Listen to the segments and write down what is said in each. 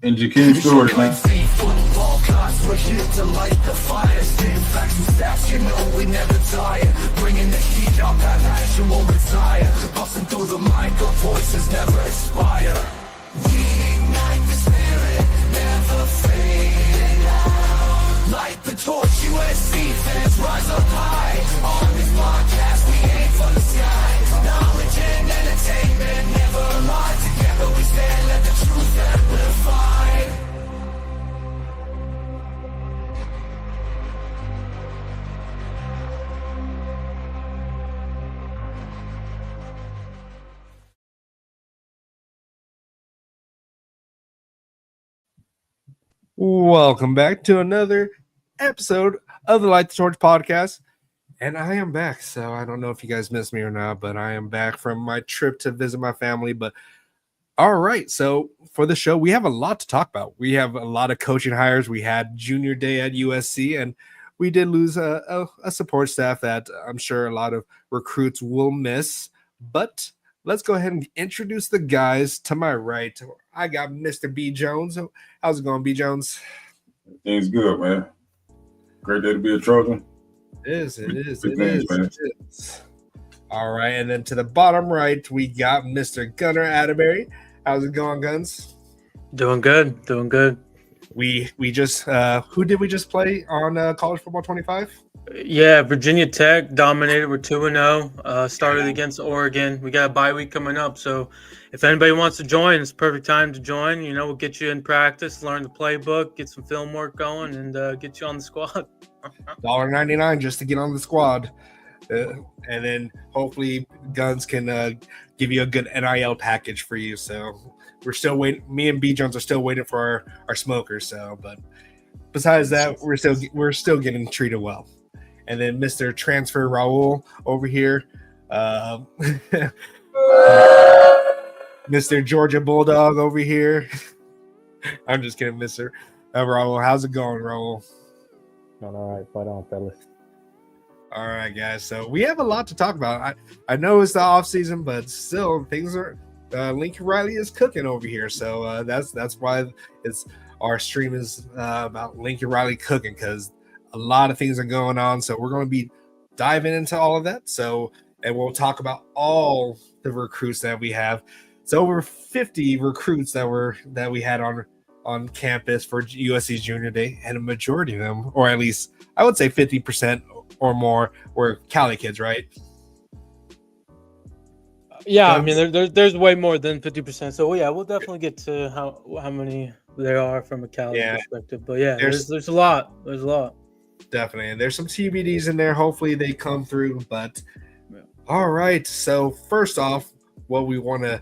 And Jakeem Stewart, man. We're here to light the fire. Spitting facts and stats, you know we never tire. Bringing the heat up, that passion won't retire. Busting through the mic, our voices never expire. We ignite the spirit, never fading out. Light the torch, USC fans rise up high. On this podcast, we aim for the sky. Knowledge and entertainment never lie. Together we stand, let the truth amplify. Welcome back to another episode of the Light the Torch podcast. And I am back. So I don't know if you guys missed me or not, but I am back from my trip to visit my family. But all right. So for the show, we have a lot to talk about. We have a lot of coaching hires. We had junior day at USC, and we did lose a support staff that I'm sure a lot of recruits will miss. But let's go ahead and introduce the guys to my right. I got Mr. B. Jones. How's it going, B. Jones? Things good, man. Great day to be a Trojan. It is. Man. It is. All right, and then to the bottom right, we got Mr. Gunnar Atterbury. How's it going, Guns? Doing good. We just who did we just play on College Football 25? Yeah, Virginia Tech dominated. We're 2-0. Started against Oregon. We got a bye week coming up, so if anybody wants to join, it's perfect time to join. You know, we'll get you in practice, learn the playbook, get some film work going, and get you on the squad. $1.99 just to get on the squad, and then hopefully Guns can give you a good NIL package for you. So we're still waiting. Me and B Jones are still waiting for our smokers. So, but besides that, we're still getting treated well. And then Mr. Transfer Raul over here, Mr. Georgia Bulldog over here. I'm just kidding, Mr. Raul. How's it going, Raul? All right, fight on, fellas. All right, guys. So we have a lot to talk about. I know it's the off season, but still things are. Lincoln Riley is cooking over here, so that's why our stream is about Lincoln Riley cooking, because a lot of things are going on. So we're going to be diving into all of that. So, and we'll talk about all the recruits that we have. It's over 50 recruits that we had on campus for USC's junior day, and a majority of them, or at least I would say 50% or more, were Cali kids, right? Yeah, I mean, there's way more than 50%. So yeah, we'll definitely get to how many there are from a Cali perspective. But yeah, there's a lot. There's a lot. Definitely, and there's some TBDs in there. Hopefully they come through. But all right. So first off, what we want to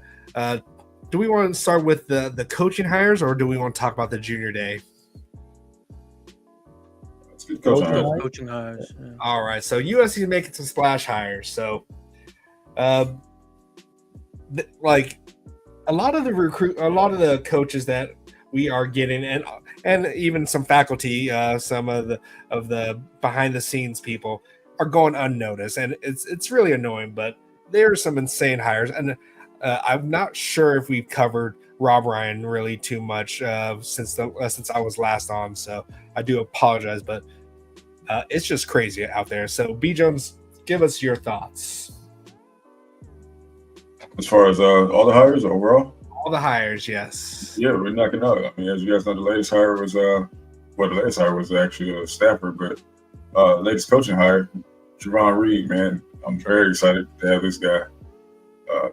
do we want to start with the coaching hires, or do we want to talk about the junior day? Coaching hires. Yeah. All right. So USC is making some splash hires. So, like a lot of the coaches that we are getting, and even some faculty, some of the behind the scenes people are going unnoticed, and it's really annoying. But there are some insane hires, and I'm not sure if we've covered Rob Ryan really too much since I was last on, so I do apologize, but it's just crazy out there. So B Jones, give us your thoughts. As far as all the hires overall? All the hires, yes. Yeah, we're knocking out. I mean, as you guys know, the latest hire was actually a Stafford, but latest coaching hire, Javon Reed, man, I'm very excited to have this guy.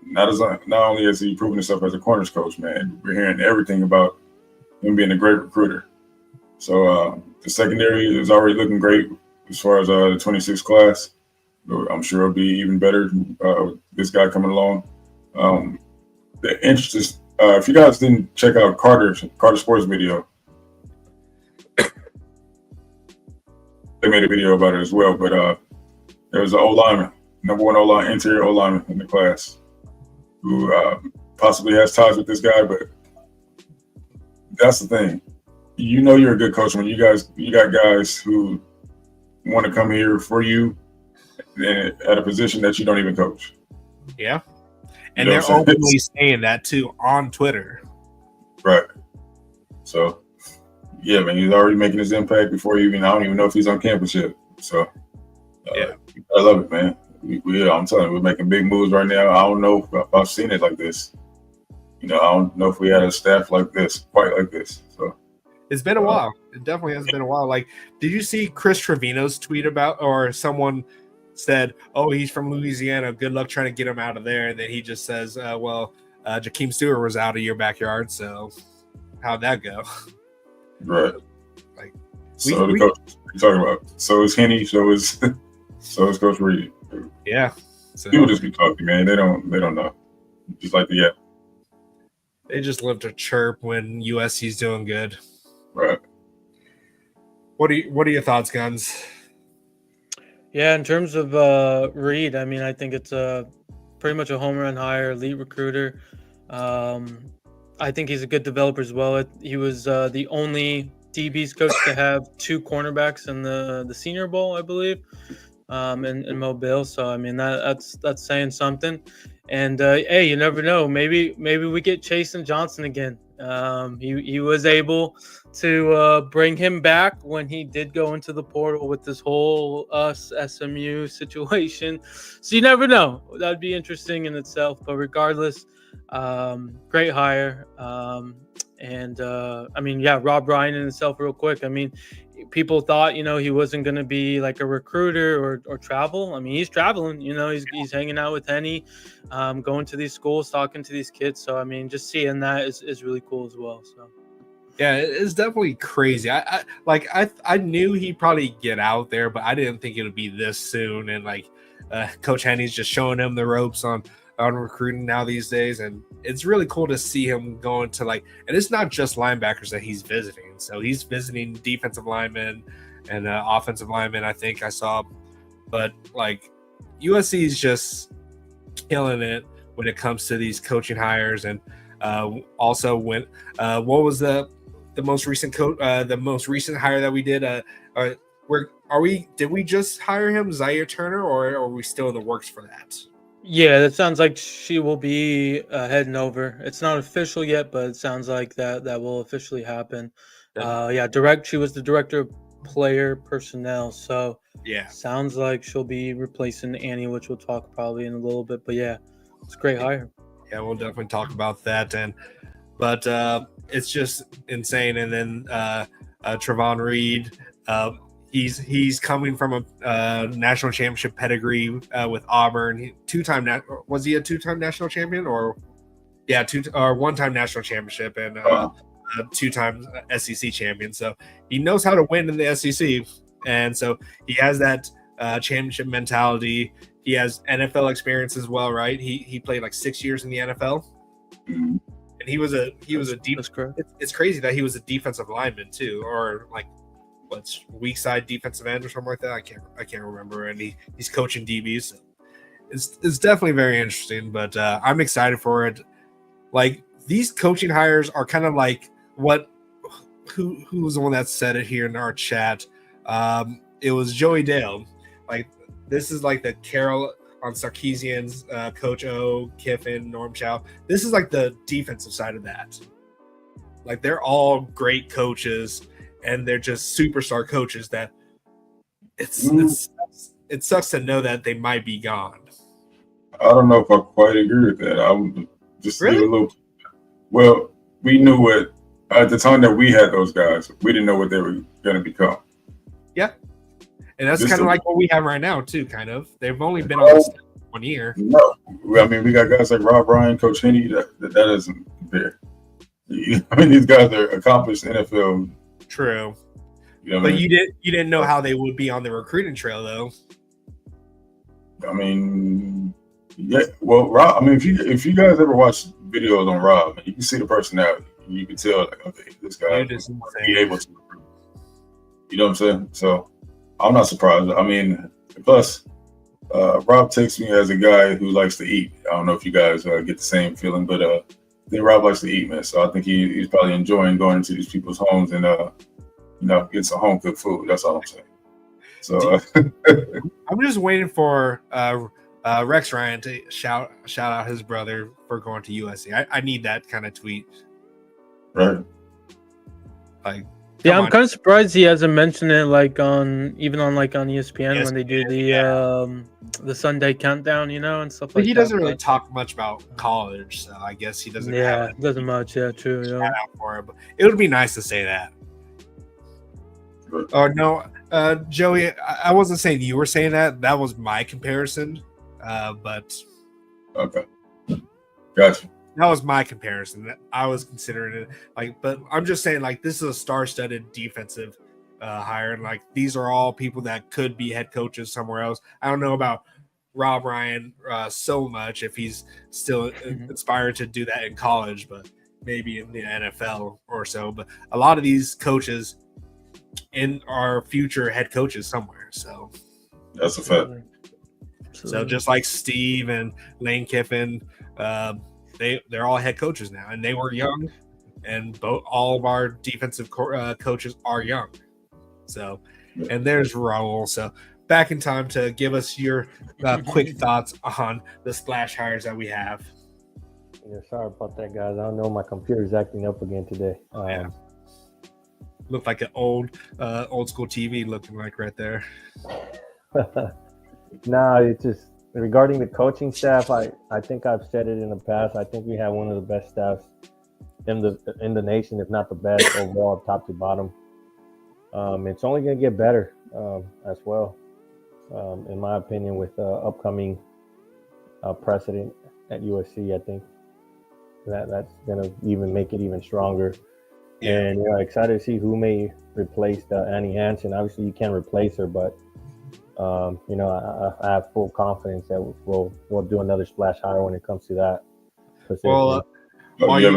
Not only has he proven himself as a corners coach, man, we're hearing everything about him being a great recruiter. So the secondary is already looking great as far as the 26 class. I'm sure it'll be even better with this guy coming along. The interest is, if you guys didn't check out Carter Sports video, they made a video about it as well. But there was an O-lineman, number one O-line, interior O-lineman in the class, who possibly has ties with this guy. But that's the thing. You know you're a good coach when you got guys who want to come here for you at a position that you don't even coach. Yeah. And they're openly saying that too on Twitter. Right. So, yeah, man, he's already making his impact before I don't even know if he's on campus yet. So, Yeah. I love it, man. I'm telling you, we're making big moves right now. I don't know if I've seen it like this. I don't know if we had a staff like this, quite like this. So It's been a while. It definitely has been a while. Like, did you see Chris Trevino's tweet about, or someone said, "Oh, he's from Louisiana. Good luck trying to get him out of there." And then he just says, Jakeem Stewart was out of your backyard. So how'd that go? right. Like, So the coach you're talking about. So is Henny. So is Coach Reed. Yeah. So People just be talking, man. They don't know. Just like the they just live to chirp when USC's doing good. right. What are your thoughts, Guns? Yeah, in terms of Reed, I mean, I think it's pretty much a home run hire, elite recruiter. I think he's a good developer as well. He was the only DB's coach to have 2 cornerbacks in the Senior Bowl, I believe, in Mobile. So I mean that's saying something. And hey, you never know. Maybe we get Chase and Johnson again. He was able to bring him back when he did go into the portal with this whole SMU situation. So you never know. That'd be interesting in itself. But regardless, great hire. And I mean, yeah, Rob Ryan in itself, real quick. I mean, people thought, he wasn't going to be like a recruiter or travel. I mean, he's traveling, he's hanging out with Henny, going to these schools, talking to these kids. So, I mean, just seeing that is really cool as well. So, yeah, it's definitely crazy. I knew he'd probably get out there, but I didn't think it would be this soon. And Coach Henny's just showing him the ropes on recruiting now these days, and it's really cool to see him going to and it's not just linebackers that he's visiting. So he's visiting defensive linemen and offensive linemen, I think I saw. But USC is just killing it when it comes to these coaching hires. And also when what was the most recent the most recent hire that we did? Did we just hire him, Zaire Turner, or are we still in the works for that? yeah, that sounds like she will be heading over. It's not official yet, but it sounds like that will officially happen. She was the director of player personnel. So yeah, sounds like she'll be replacing Annie, which we'll talk probably in a little bit. But yeah, it's a great hire. Yeah, we'll definitely talk about that. But it's just insane. And then Trevon Reed, he's coming from a national championship pedigree with Auburn. Was he a 2-time national champion or one-time national championship and 2-time SEC champion. So he knows how to win in the SEC, and so he has that championship mentality. He has NFL experience as well, right? He played 6 years in the NFL, and he was a deep. It's crazy that he was a defensive lineman too, or what's weak side defensive end or something like that. I can't remember. And he's coaching DBs. So it's definitely very interesting. But I'm excited for it. These coaching hires are kind of who was the one that said it here in our chat? It was Joey Dale. This is the Carol on Sarkeesian's Coach O, Kiffin, Norm Chow. This is the defensive side of that. They're all great coaches, and they're just superstar coaches that it sucks to know that they might be gone. I don't know if I quite agree with that. I would just really? give a little. Well, we knew what at the time that we had those guys. We didn't know what they were going to become. Yeah, and that's kind of what we have right now too. Kind of. They've only been on 1 year. No, I mean we got guys like Rob Ryan, Coach Henny. That isn't there. I mean these guys are accomplished NFL. True. But you didn't know how they would be on the recruiting trail, though. I mean, yeah. Well, Rob. I mean, if you guys ever watch videos on Rob, you can see the personality. You can tell, okay, this guy would be able to recruit. You know what I'm saying? So I'm not surprised. I mean, plus, Rob takes me as a guy who likes to eat. I don't know if you guys get the same feeling, but I think Rob likes to eat, man. So I think he's probably enjoying going into these people's homes and get some home cooked food. That's all I'm saying. So I'm just waiting for Rex Ryan to shout out his brother for going to USC. I need that kind of tweet. Right. Like, Yeah, come I'm on. kind of surprised he hasn't mentioned it like on ESPN when they do the Sunday countdown, and stuff But like he that. doesn't really talk much about college, so I guess he doesn't have Yeah, doesn't much. Yeah, true. shout Yeah. out for it. But it would be nice to say that. Oh no, Joey, I wasn't saying you were saying that. That was my comparison, but Okay. Gotcha. that was my comparison. I was considering it but I'm just saying this is a star-studded defensive hire, and these are all people that could be head coaches somewhere else. I don't know about Rob Ryan so much if he's still inspired to do that in college, but maybe in the NFL or so. But a lot of these coaches in our future head coaches somewhere. So that's a fact. So just like Steve and Lane Kiffin, they're all head coaches now, and they were young, and all of our defensive coaches are young. So, and there's Raul. So back in time to give us your quick thoughts on the splash hires that we have. Yeah, sorry about that, guys. I don't know. My computer's acting up again today. Yeah. Looked like an old school TV looking like right there. Nah, it's just regarding the coaching staff. I think I've said it in the past. I think we have one of the best staffs in the nation, if not the best overall, top to bottom. It's only going to get better as well, in my opinion, with upcoming precedent at USC. I think that's going to even make it even stronger. Yeah. And excited to see who may replace Annie Hansen. Obviously, you can't replace her, but I have full confidence that we'll do another splash hire when it comes to that position. Well, while you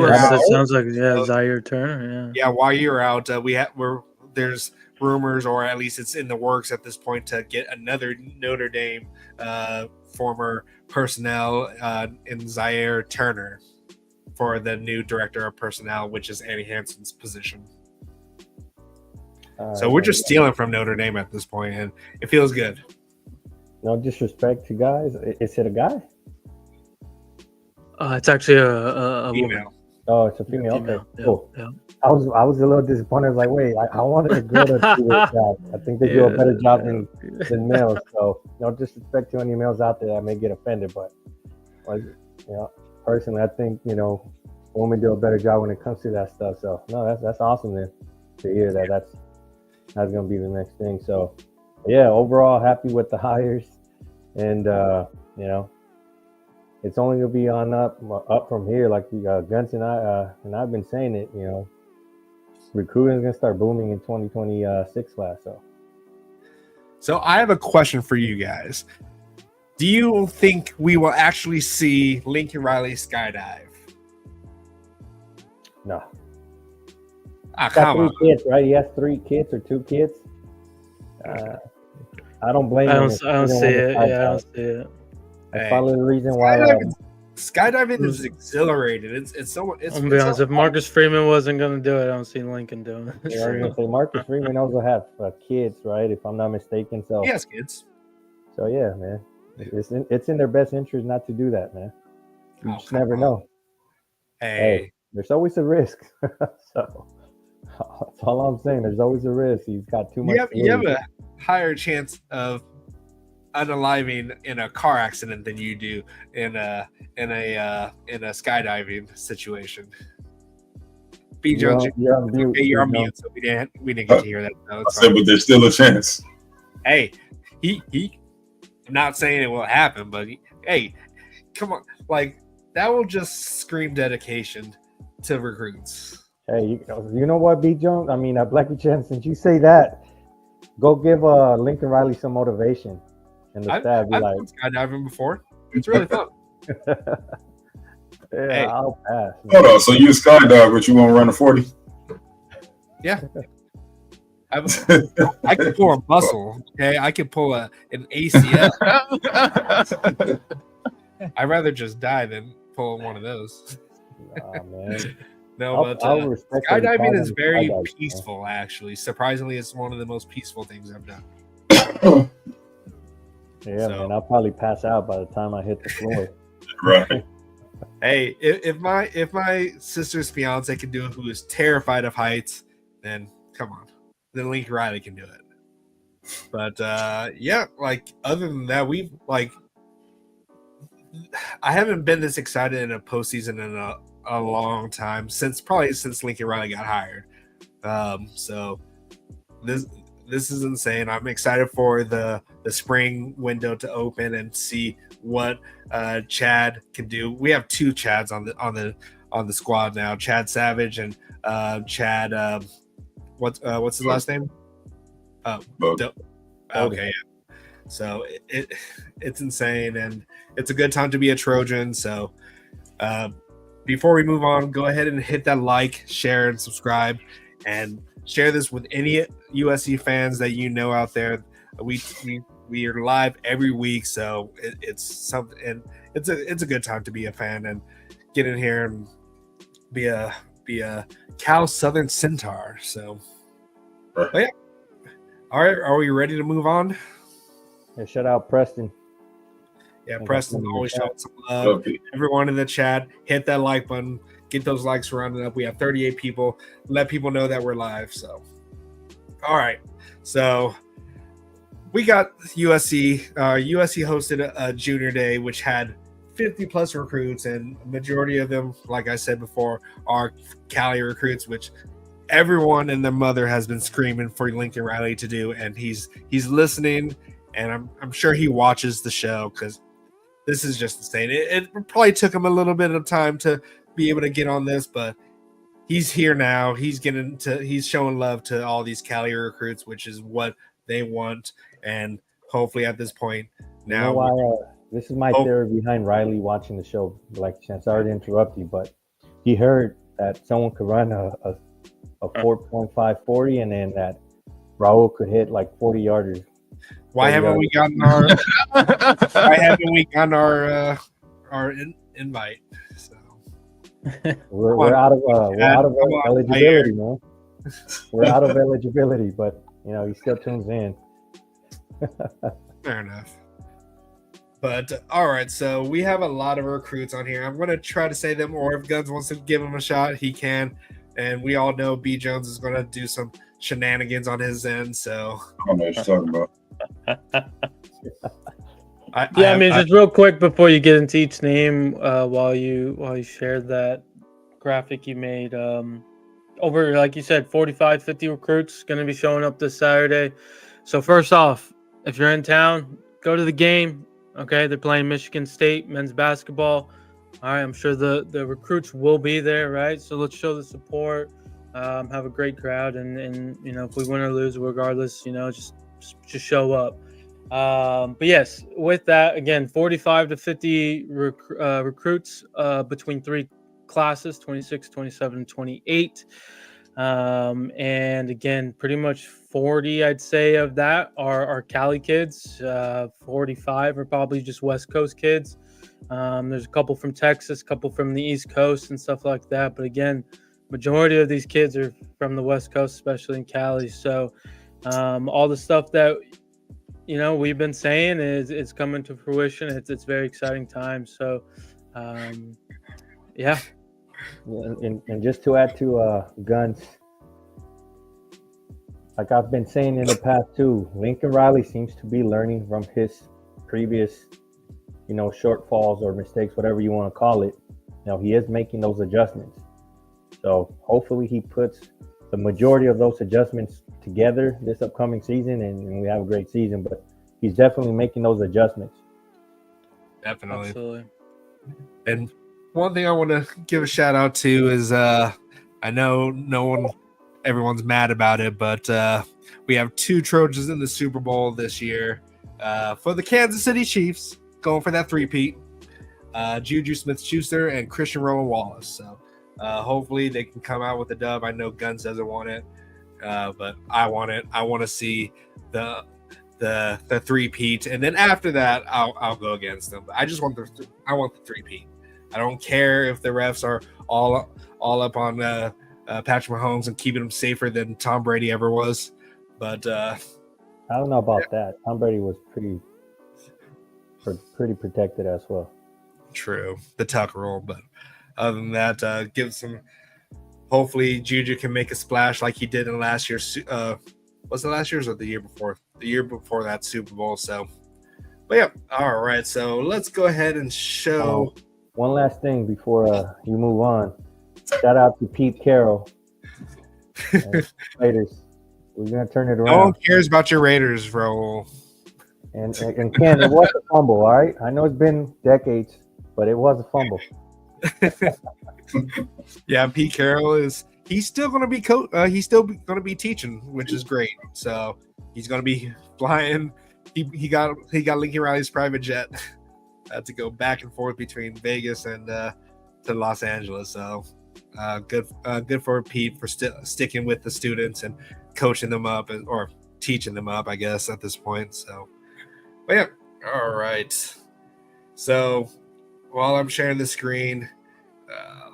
were out, that sounds like Zaire Turner. Yeah, while you were out, there's rumors, or at least it's in the works at this point, to get another Notre Dame former personnel in Zaire Turner for the new director of personnel, which is Annie Hansen's position. So we're just stealing from Notre Dame at this point, and it feels good. No disrespect to guys. Is it a guy? It's actually a female. woman. Oh, it's a female. Okay, yeah, cool. Yeah. I was a little disappointed. I was like, wait, I wanted a girl to do this job. I think they do a better job than males. So no disrespect to any males out there that may get offended, but personally, I think women do a better job when it comes to that stuff. So no, that's awesome then to hear that. That's going to be the next thing. So yeah, overall happy with the hires, and it's only going to be on up from here. Like Guns and I've been saying it. Recruiting is going to start booming in 2026 class. So I have a question for you guys. Do you think we will actually see Lincoln Riley skydive? No. Come on. 3 kids, right? He has 3 kids or 2 kids. I don't blame him. I don't see it. Yeah, I don't see it. That's probably the reason why. Skydiving is exhilarating. It's so. I'm gonna be honest. If Marcus Freeman wasn't gonna do it, I don't see Lincoln doing it. Yeah, I was gonna say Marcus Freeman also have kids, right? If I'm not mistaken. So he has kids. So yeah, man, it's in their best interest not to do that, man. You just never know. Hey, there's always a risk. So that's all I'm saying. There's always a risk. He's got too much. You have a higher chance of unaliving in a car accident than you do in a skydiving situation. B Jones, you're on mute, so we didn't get to hear that. No, I said, but there's still a chance. Hey, he I'm not saying it will happen, but hey, come on, that will just scream dedication to recruits. Hey, you know what, B Jones? I mean, Blackie Chen, since you say that, go give Lincoln Riley some motivation. And the staff be I've like, been skydiving before. It's really fun. Yeah, I'll pass. Hold on, so you a skydive, but you won't run a 40? Yeah. I can pull a muscle. Okay, I can pull an ACL. I'd rather just die than pull one of those. Nah, man. No, but skydiving is very peaceful, actually. Surprisingly, it's one of the most peaceful things I've done. Yeah, man, I'll probably pass out by the time I hit the floor. Right. Hey, if my sister's fiance can do it, who is terrified of heights, then come on, then Lincoln Riley can do it. But yeah, like other than that, I haven't been this excited in a postseason in a long time since Lincoln Riley got hired. So this is insane. I'm excited for the spring window to open and see what Chad can do. We have two Chads on the squad now. Chad Savage and Chad. What's his last name? Okay, yeah. So it's insane, and it's a good time to be a Trojan. So before we move on, go ahead and hit that like, share, and subscribe, and share this with any USC fans that you know out there. We are live every week, so it's something, and it's a good time to be a fan and get in here and be a Cal Southern Centaur. So, but yeah. All right, are we ready to move on? Yeah, shout out Preston. Yeah, Preston always showing some love. Everyone in the chat, hit that like button. Get those likes rounded up. We have 38 people. Let people know that we're live. So, all right. So, we got USC. USC hosted a junior day, which had 50 plus recruits, and a majority of them, like I said before, are Cali recruits, which everyone and their mother has been screaming for Lincoln Riley to do, and he's listening, and I'm sure he watches the show because this is just insane. It probably took him a little bit of time to be able to get on this, but he's here now. He's showing love to all these Cali recruits, which is what they want, and hopefully at this point now. You know why, this is my theory behind Riley watching the show. Like, sorry to interrupt you, but he heard that someone could run a 4.5 40, and then that Raul could hit like 40 yarders. Why haven't we gotten our invite? So we're out of eligibility, man. We're out of eligibility, but he still tunes in. Fair enough. But all right, so we have a lot of recruits on here. I'm going to try to say them, or if Guns wants to give him a shot, he can. And we all know B. Jones is going to do some shenanigans on his end. So I don't know what you're talking about. I mean, just real quick before you get into each name, while you shared that graphic you made, over, like you said, 45, 50 recruits going to be showing up this Saturday. So first off, if you're in town, go to the game. Okay, they're playing Michigan State men's basketball. All right, I'm sure the recruits will be there, right? So let's show the support, have a great crowd, and if we win or lose, regardless, just show up. But yes, with that, again, 45 to 50 recruits between three classes, 26, 27, 28. And again, pretty much 40, I'd say, of that are Cali kids. 45 are probably just West Coast kids. There's a couple from Texas, a couple from the East Coast and stuff like that. But again, majority of these kids are from the West Coast, especially in Cali. So all the stuff that we've been saying is coming to fruition. It's very exciting time. So yeah. And just to add to Guns, like I've been saying in the past too, Lincoln Riley seems to be learning from his previous, shortfalls or mistakes, whatever you want to call it. He is making those adjustments. So hopefully he puts the majority of those adjustments together this upcoming season, and we have a great season. But he's definitely making those adjustments. Definitely. Absolutely. And one thing I want to give a shout out to is I know everyone's mad about it, but we have two Trojans in the Super Bowl this year for the Kansas City Chiefs, going for that three-peat. Juju Smith-Schuster and Christian Rowan Wallace. So hopefully they can come out with a dub. I know Guns doesn't want it, but I want it. I want to see the three-peat, and then after that, I'll go against them. But I just want the three-peat. I don't care if the refs are all up on Patrick Mahomes and keeping him safer than Tom Brady ever was. But I don't know about that. Tom Brady was pretty protected as well. True. The tuck rule. But other than that, give some. Hopefully, Juju can make a splash like he did in last year's. Was it last year's or the year before? The year before that Super Bowl. So, but yeah. All right. So let's go ahead and show. One last thing before you move on. Shout out to Pete Carroll. Raiders. We're gonna turn it around. No one cares about your Raiders, Raul. And Ken, it was a fumble, all right? I know it's been decades, but it was a fumble. Yeah, Pete Carroll he's still going to be he's still going to be teaching, which is great. So he's going to be flying. He got Lincoln Riley's private jet to go back and forth between Vegas and to Los Angeles. So good for Pete for sticking with the students and coaching them up or teaching them up, I guess, at this point. So, but yeah, all right. So while I'm sharing the screen,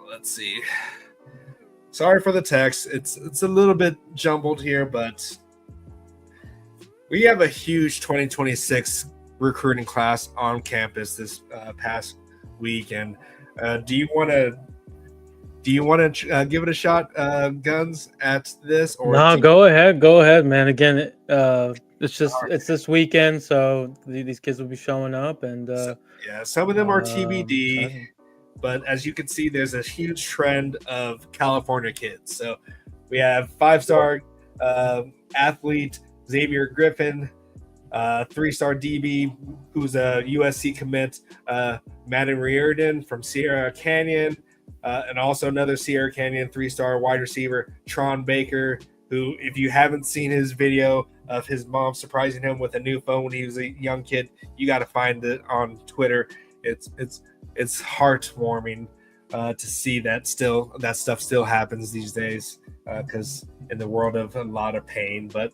let's see. Sorry for the text. It's a little bit jumbled here, but we have a huge 2026 recruiting class on campus this past week. And do you want to give it a shot, Guns, at this? Or no, go ahead, man. Again, it's this weekend, so these kids will be showing up, and some of them are TBD. But as you can see, there's a huge trend of California kids. So we have 5-star athlete Xavier Griffin, 3-star DB who's a USC commit, Madden Reardon from Sierra Canyon, and also another Sierra Canyon 3-star wide receiver, Tron Baker, who, if you haven't seen his video of his mom surprising him with a new phone when he was a young kid, you got to find it on Twitter. It's heartwarming to see that stuff still happens these days, because in the world of a lot of pain. But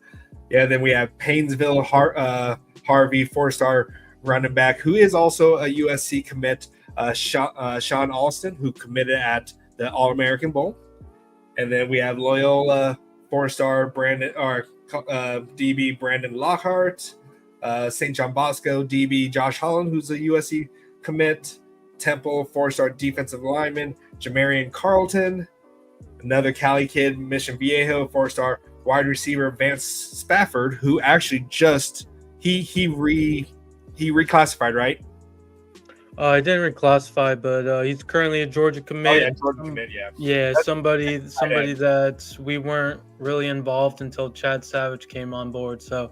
yeah, then we have Painesville Harvey, 4-star running back, who is also a USC commit, Sean Alston, who committed at the All-American Bowl. And then we have Loyola 4-star DB Brandon Lockhart, St. John Bosco DB Josh Holland, who's a USC commit, Temple 4-star defensive lineman Jamarian Carlton, another Cali kid, Mission Viejo 4-star wide receiver Vance Spafford, who actually just he reclassified, right? I didn't reclassify, but he's currently a Georgia commit. Oh, yeah, Georgia commit, yeah. Yeah, somebody that we weren't really involved until Chad Savage came on board. So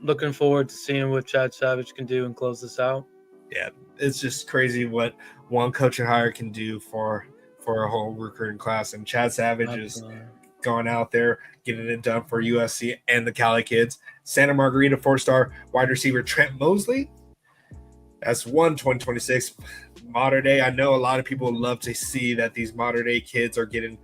looking forward to seeing what Chad Savage can do and close this out. Yeah, it's just crazy what one coaching hire can do for a whole recruiting class. And Chad Savage is going out there, getting it done for USC and the Cali kids. Santa Margarita 4-star wide receiver Trent Mosley. That's 2026 modern day. I know a lot of people love to see that these modern day kids are getting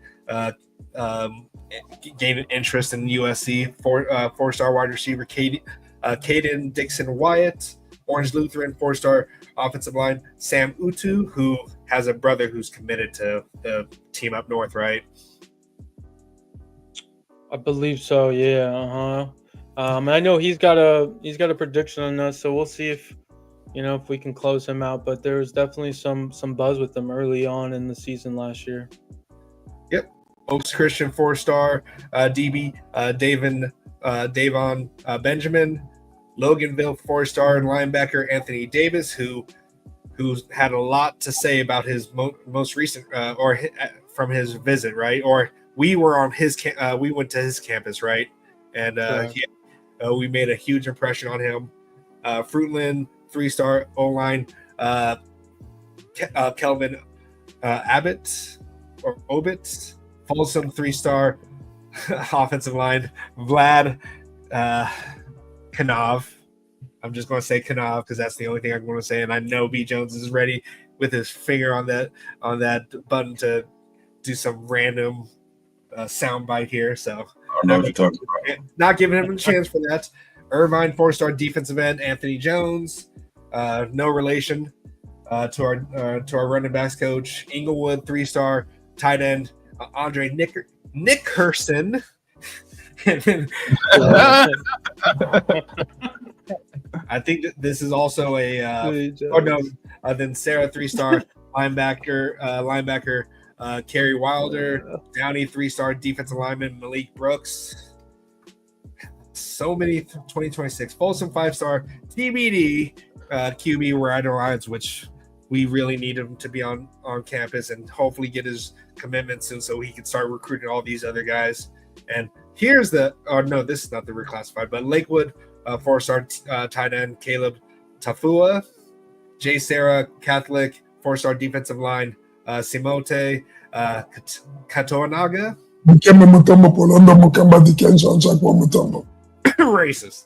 gaining interest in USC. 4-star wide receiver Caden Dixon Wyatt, Orange Lutheran 4-star offensive line Sam Utu, who has a brother who's committed to the team up north, right? I believe so. Yeah. I know he's got a prediction on us, so we'll see if we can close him out. But there was definitely some buzz with him early on in the season last year. Yep. Oaks Christian 4-star DB Davon Benjamin, Loganville 4-star linebacker Anthony Davis, who's had a lot to say about his most recent from his visit, right? Or we were on his we went to his campus, right? And we made a huge impression on him. Fruitland 3-star O-line Kelvin Abbott or Obit, Folsom 3-star offensive line Vlad Kanov. I'm just going to say Kanov because that's the only thing I'm going to say, and I know B. Jones is ready with his finger on that button to do some random soundbite here. So I know what you're talking about. Not giving him a chance for that. Irvine 4-star defensive end Anthony Jones, no relation to our running backs coach. Inglewood 3-star tight end Andre Nickerson. And then, I think that this is also a then Sarah 3-star linebacker Kerry Wilder, Downey 3-star defensive lineman Malik Brooks. So many 2026 Folsom 5-star TBD QB Ryder Lyons, which we really need him to be on campus and hopefully get his commitment soon so he can start recruiting all these other guys. And here's this is not the reclassified, but Lakewood 4-star tight end Caleb Tafua, J. Sarah Catholic 4-star defensive line Simote Katoanaga. Racist.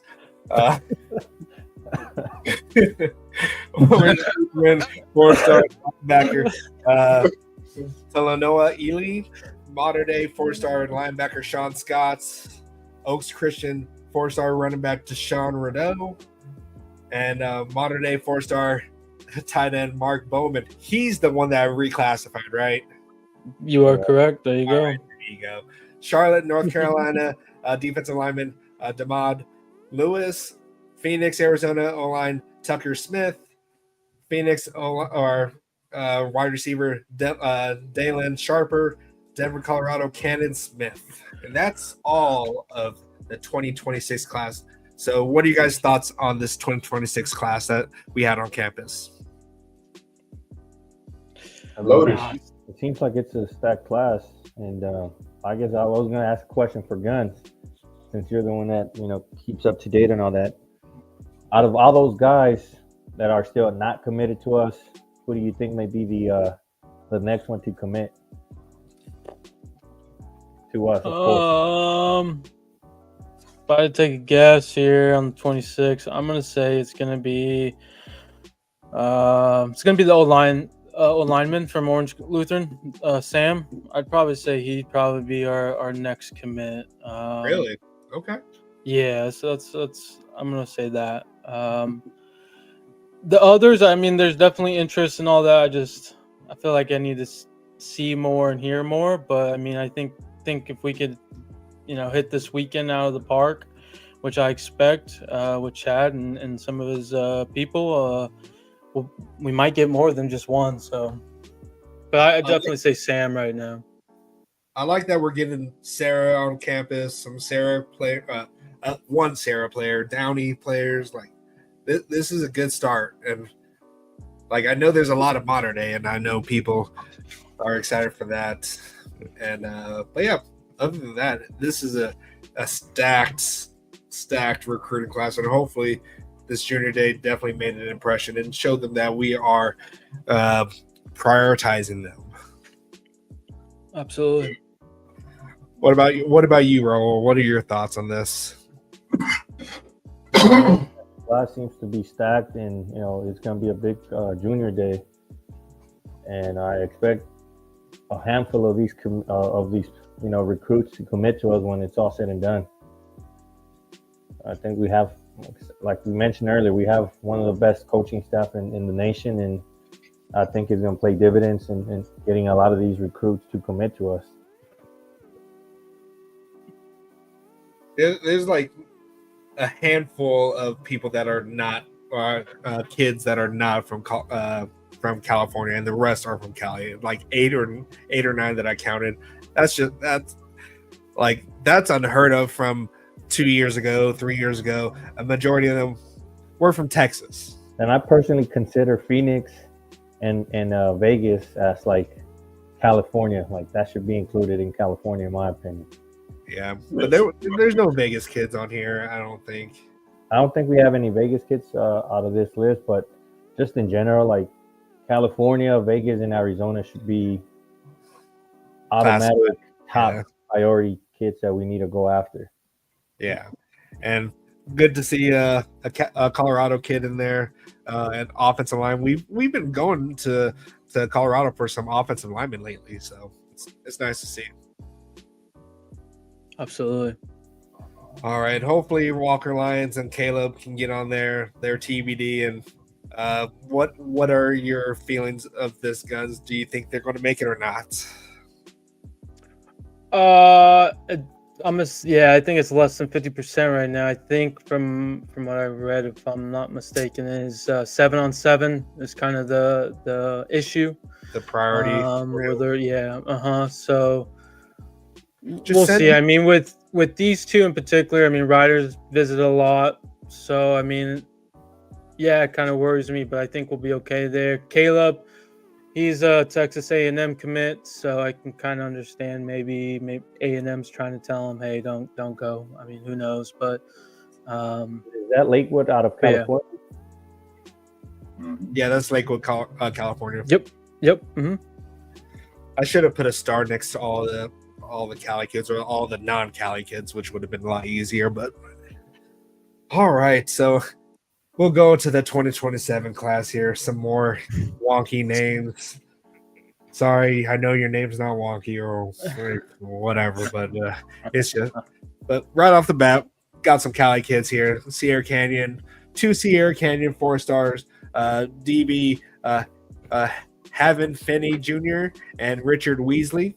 Win 4-star linebacker Talanoa Ely, modern day 4-star linebacker Sean Scotts, Oaks Christian 4-star running back Deshaun Rideau, and modern day 4-star tight end Mark Bowman. He's the one that I reclassified, right? You are correct. There you go. Right, there you go. Charlotte, North Carolina, defensive lineman Damad Lewis, Phoenix, Arizona O-line Tucker Smith, Phoenix wide receiver Dalen Sharper, Denver, Colorado Cannon Smith. And that's all of the 2026 class. So what are you guys' thoughts on this 2026 class that we had on campus? Loaded. It seems like it's a stacked class, and I guess I was going to ask a question for Guns, since you're the one that keeps up to date and all that. Out of all those guys that are still not committed to us, who do you think may be the next one to commit to us? If I had to take a guess here on the 26th, I'm gonna say it's gonna be the old lineman from Orange Lutheran, Sam. I'd probably say he'd probably be our next commit. Really? Okay. Yeah, so that's I'm gonna say that. The others, I mean, there's definitely interest in all that. I feel like I need to see more and hear more. But I mean, I think if we could, hit this weekend out of the park, which I expect with Chad and some of his people, we might get more than just one. So, but I definitely say Sam right now. I like that we're getting Sarah on campus, some Sarah player, one Sarah player, Downey players. Like this is a good start, and like I know there's a lot of modern day, and I know people are excited for that. And but yeah, other than that, this is a stacked recruiting class, and hopefully this junior day definitely made an impression and showed them that we are prioritizing them. Absolutely. What about you, Raul? What are your thoughts on this? Class seems to be stacked, and it's going to be a big junior day, and I expect a handful of these recruits to commit to us when it's all said and done. I think we have, like we mentioned earlier, we have one of the best coaching staff in the nation, and I think it's going to play dividends in getting a lot of these recruits to commit to us. There's like a handful of people that are not kids that are not from California, and the rest are from Cali. Like eight or nine that I counted. That's unheard of from 2 years ago, 3 years ago. A majority of them were from Texas. And I personally consider Phoenix and Vegas as like California. Like that should be included in California, in my opinion. Yeah, but there's no Vegas kids on here, I don't think. I don't think we have any Vegas kids out of this list, but just in general, like California, Vegas, and Arizona should be automatic top priority kids that we need to go after. Yeah, and good to see a Colorado kid in there, and offensive line. We've been going to Colorado for some offensive linemen lately, so it's nice to see. Absolutely. All right. Hopefully Walker Lyons and Caleb can get on their TBD. And what are your feelings of this, Guns? Do you think they're going to make it or not? Yeah, I think it's less than 50% right now. I think from what I read, if I'm not mistaken, is 7-on-7 is kind of the issue. The priority. Where they're So Just we'll send see. I mean, with these two in particular, I mean, riders visit a lot, so I mean, yeah, it kind of worries me, but I think we'll be okay there. Caleb, he's a Texas A&M commit, so I can kind of understand maybe A&M's trying to tell him, hey, don't go. I mean, who knows? But Is that Lakewood out of But yeah. California? Yeah, that's Lakewood, California. Yep. Mm-hmm. I should have put a star next to all the Cali kids or all the non-Cali kids, which would have been a lot easier. But all right, so we'll go to the 2027 class here. Some more wonky names. Sorry, I know your name's not wonky or whatever, but it's just. But right off the bat, got some Cali kids here. Sierra Canyon, 2 Sierra Canyon 4-stars, DB Havin Finney Jr. and Richard Weasley,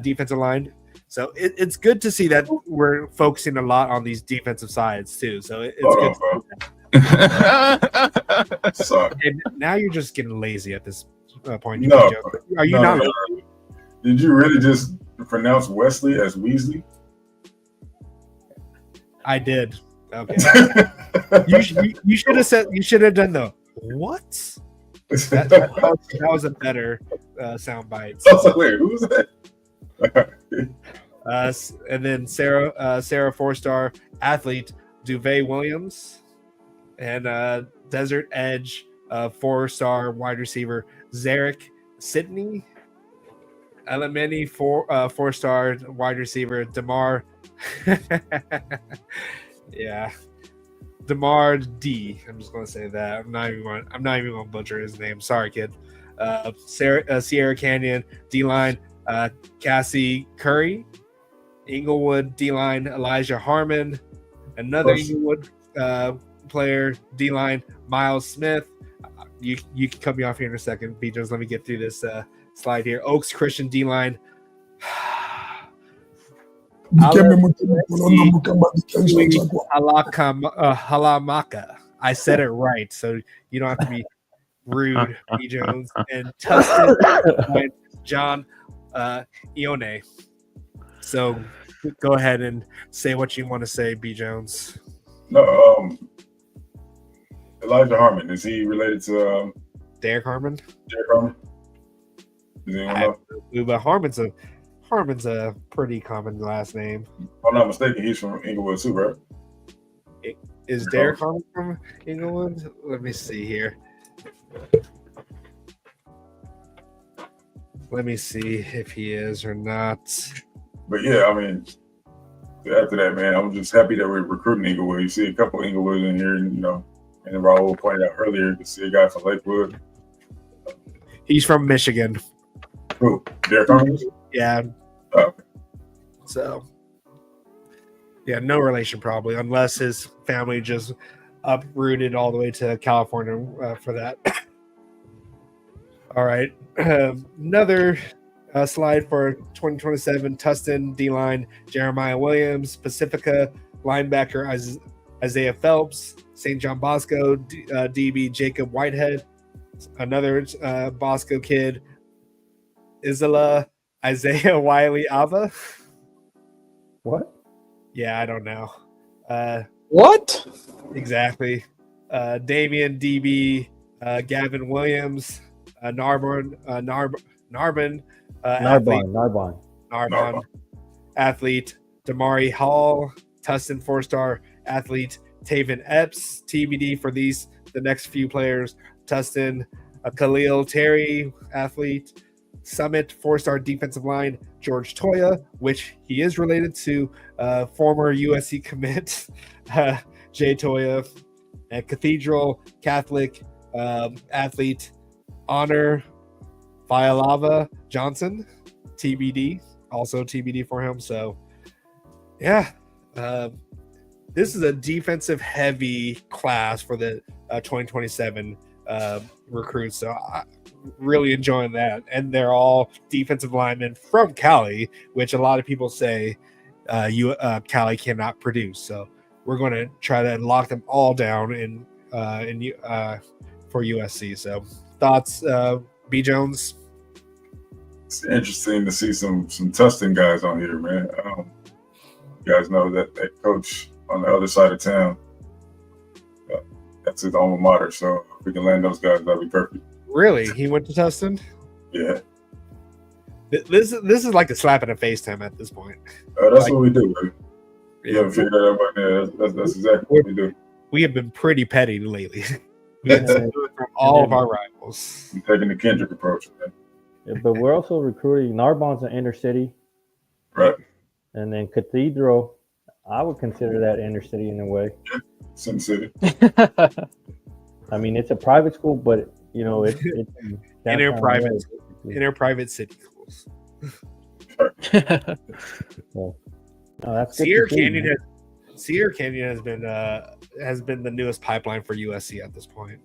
defensive line. So it's good to see that we're focusing a lot on these defensive sides too. So it's good. Sorry. And now you're just getting lazy at this point. No. Are you No, not? no. Did you really just pronounce Wesley as Weasley? I did. Okay. you should have said. You should have done the what? That was a better soundbite. I was like, wait, who was that? And then Sarah 4-star athlete Duvet Williams, and Desert Edge 4-star wide receiver Zarek Sidney, Elementi 4-star wide receiver Damar. Yeah. Damar D. I'm just gonna say that. I'm not even gonna butcher his name. Sorry, kid. Sierra Canyon D line, Cassie Curry, Inglewood D line, Elijah Harmon, another Inglewood player D line, Miles Smith. You can cut me off here in a second, B Jones. Let me get through this slide here. Oaks Christian D line. Halamaka. I said it right, so you don't have to be rude, B Jones. And Tustin John Ione. So go ahead and say what you want to say, B Jones. No, Elijah Harmon, is he related to Derek Harmon? Derek Harmon? Does anyone know? But Harmon's a pretty common last name. If I'm not mistaken, he's from Inglewood too, right? Is Derek Harmon from Inglewood? Let me see here. Let me see if he is or not. But yeah, I mean, after that, man, I'm just happy that we're recruiting Inglewood. You see a couple Inglewood in here, and and Raul pointed out earlier to see a guy from Lakewood. He's from Michigan. Who? Derek Harmon? Yeah. Oh, okay. So, yeah, no relation probably, unless his family just uprooted all the way to California for that. All right. Another slide for 2027, Tustin D-line, Jeremiah Williams, Pacifica linebacker Isaiah Phelps, St. John Bosco DB Jacob Whitehead, another Bosco kid, Isaiah Wiley Ava. What? Yeah, I don't know. What? Exactly. Damian DB, Gavin Williams, Narbonne athlete, Damari Hall, Tustin 4-star athlete, Taven Epps, TBD for the next few players, Tustin, Khalil Terry, athlete, Summit 4-star defensive line, George Toya, which he is related to former USC commit, Jay Toya, and Cathedral Catholic athlete, Honor Vialava Johnson, TBD, also TBD for him. So, yeah, this is a defensive heavy class for the 2027 recruits. So, really enjoying that, and they're all defensive linemen from Cali, which a lot of people say Cali cannot produce. So we're going to try to lock them all down for USC. So thoughts, B Jones? It's interesting to see some Tustin guys on here, man. You guys know that coach on the other side of town, that's his alma mater. So if we can land those guys, that'd be perfect. Really? He went to Tustin? Yeah. This is like a slap in the face to him at this point. That's what we do, man. You haven't figured that out by now. That's exactly what we do. We have been pretty petty lately. We have to do it from all of our rivals. I'm taking the Kendrick approach, man. Yeah, but we're also recruiting. Narbonne's an inner city. Right. And then Cathedral, I would consider that inner city in a way. Sin City. I mean, it's a private school, but it's inner private city schools. So, that's Sierra Canyon has been the newest pipeline for USC at this point.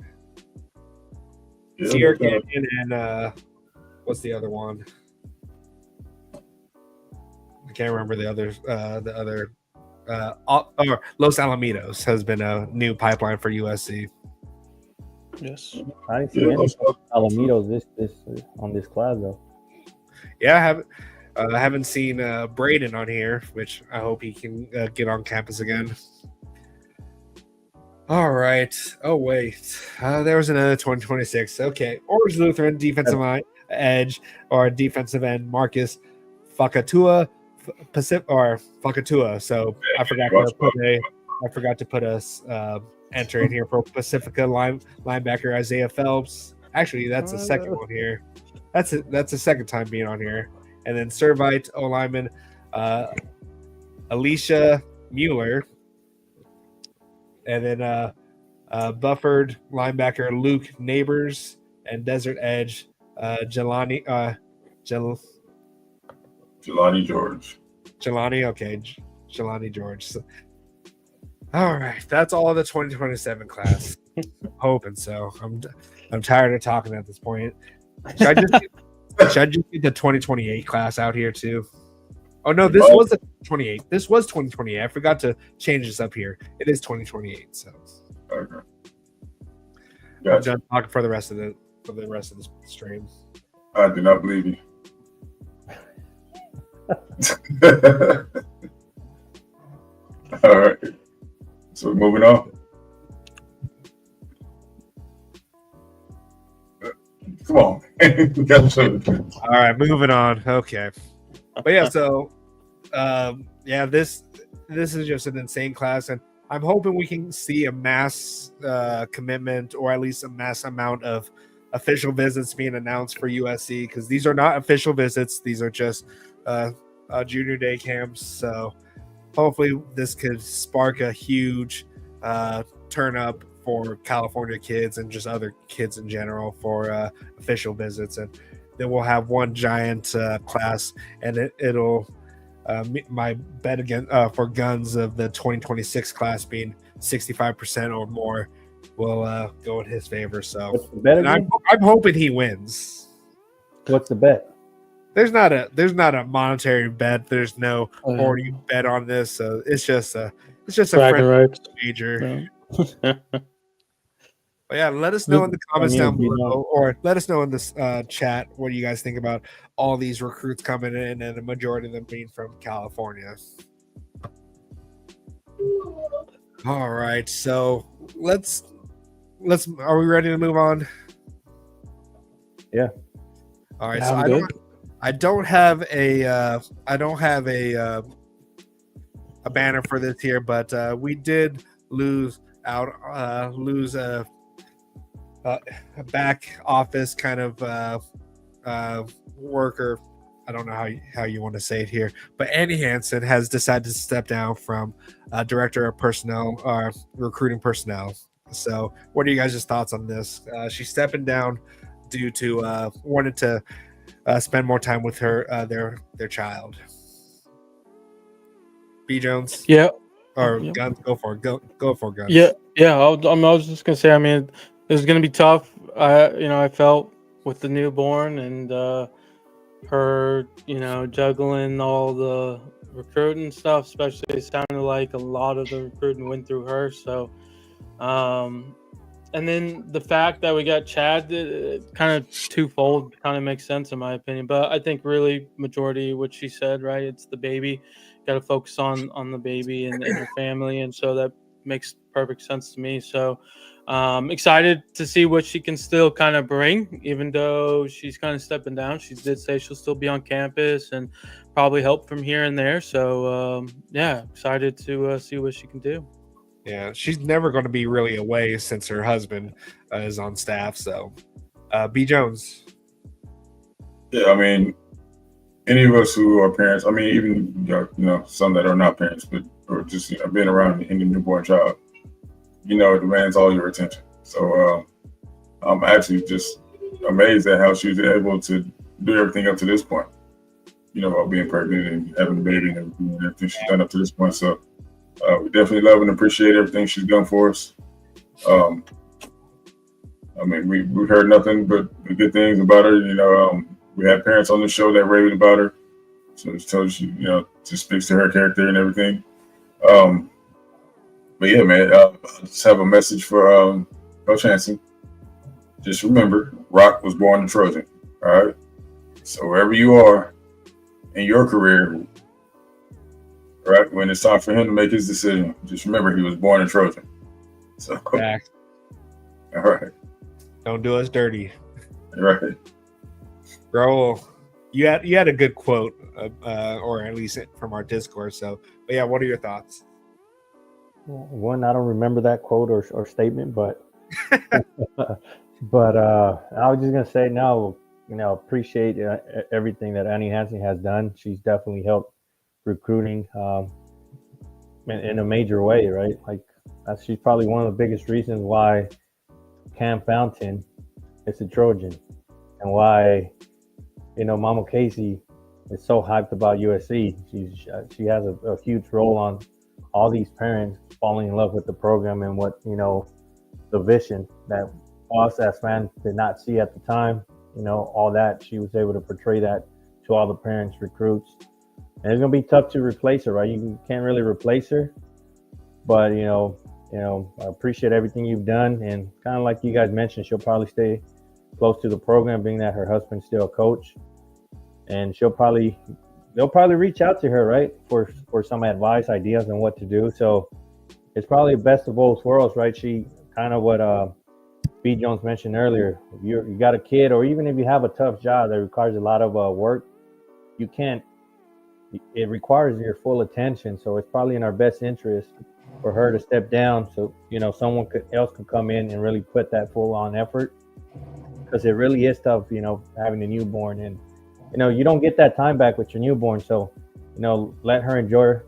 Yeah, Sierra Canyon and what's the other one? I can't remember the other. Los Alamitos has been a new pipeline for USC. Yes. I didn't see any Alamitos this on this class though. Yeah, I haven't seen Braden on here, which I hope he can get on campus again. All right. Oh wait, there was another 2026. Okay, Orange Lutheran defensive line edge or defensive end Marcus Fakatua Fakatua. So I forgot to put a enter in here for Pacifica linebacker Isaiah Phelps. Actually, that's the second one here. That's the second time being on here. And then Servite O-lineman Alicia Mueller. And then Bufford linebacker Luke Neighbors and Desert Edge Jelani George. Jelani George. So, all right, that's all the 2027 class. Hoping so. I'm tired of talking at this point. Should I just get the 2028 class out here too? Oh no, this was the 28. This was 2028. I forgot to change this up here. It is 2028. So Okay. I'm done talking for the rest of the stream. I do not believe you. All right. So moving on. Come on. We got something. All right, moving on. Okay. But yeah, so this is just an insane class, and I'm hoping we can see a mass commitment or at least a mass amount of official visits being announced for USC, because these are not official visits. These are just junior day camps. So hopefully this could spark a huge turn up for California kids and just other kids in general for official visits. And then we'll have one giant class, and it'll my bet again for guns of the 2026 class being 65% or more will go in his favor. So What's the bet again? I'm hoping he wins. What's the bet? There's not a monetary bet. There's no already bet on this. So it's just a friendly wager. Yeah. But yeah, let us know in the comments down below, or let us know in this chat what do you guys think about all these recruits coming in, and the majority of them being from California. All right, so let's. Are we ready to move on? Yeah. All right, Yeah, so I don't have a banner for this here, but we did lose a back office kind of worker. I don't know how you want to say it here, but Annie Hansen has decided to step down from director of personnel or recruiting personnel. So what are you guys' thoughts on this? She's stepping down due to wanted to spend more time with her their child. B Jones, Yeah. or Guns, go for it. Go for it, Guns. Yeah. I was just gonna say. I mean, it was gonna be tough. I felt with the newborn and her, juggling all the recruiting stuff, especially it sounded like a lot of the recruiting went through her. So, and then the fact that we got Chad, kind of twofold, kind of makes sense in my opinion. But I think really majority what she said, right? It's the baby. Got to focus on the baby and her family, and so that makes perfect sense to me. So excited to see what she can still kind of bring, even though she's kind of stepping down. She did say she'll still be on campus and probably help from here and there. So yeah, excited to see what she can do. Yeah, she's never going to be really away since her husband is on staff. So, B. Jones. Yeah, I mean, any of us who are parents, I mean, even some that are not parents, but or just being around any newborn child, it demands all your attention. So I'm actually just amazed at how she was able to do everything up to this point. While being pregnant and having a baby and everything she's done up to this point. So we definitely love and appreciate everything she's done for us. I mean, we've heard nothing but good things about her. We had parents on the show that raved about her. So it tells you, just speaks to her character and everything. But yeah, man, I just have a message for Coach Hansen. Just remember, Rock was born a Trojan. All right. So wherever you are in your career, right, when it's time for him to make his decision, just remember he was born a Trojan. So, Back. All right. Don't do us dirty. All right. Bro, you had a good quote, or at least from our Discord. So, but yeah, what are your thoughts? One, I don't remember that quote or statement, but but I was just gonna say no. Appreciate everything that Annie Hansen has done. She's definitely helped recruiting in a major way, right? Like she's probably one of the biggest reasons why Cam Fountain is a Trojan, and why Mama Casey is so hyped about USC. She has a huge role on all these parents falling in love with the program and what the vision that us as fans did not see at the time. All that she was able to portray that to all the parents, recruits, and it's gonna be tough to replace her, right? You can't really replace her, but I appreciate everything you've done, and kind of like you guys mentioned, she'll probably stay close to the program, being that her husband's still a coach, and they'll probably reach out to her, right, for some advice, ideas on what to do. So it's probably the best of both worlds, right? She kind of what B. Jones mentioned earlier. If you got a kid, or even if you have a tough job that requires a lot of work, it requires your full attention. So it's probably in our best interest for her to step down, so someone else could come in and really put that full on effort, because it really is tough, having a newborn, and you don't get that time back with your newborn. So let her enjoy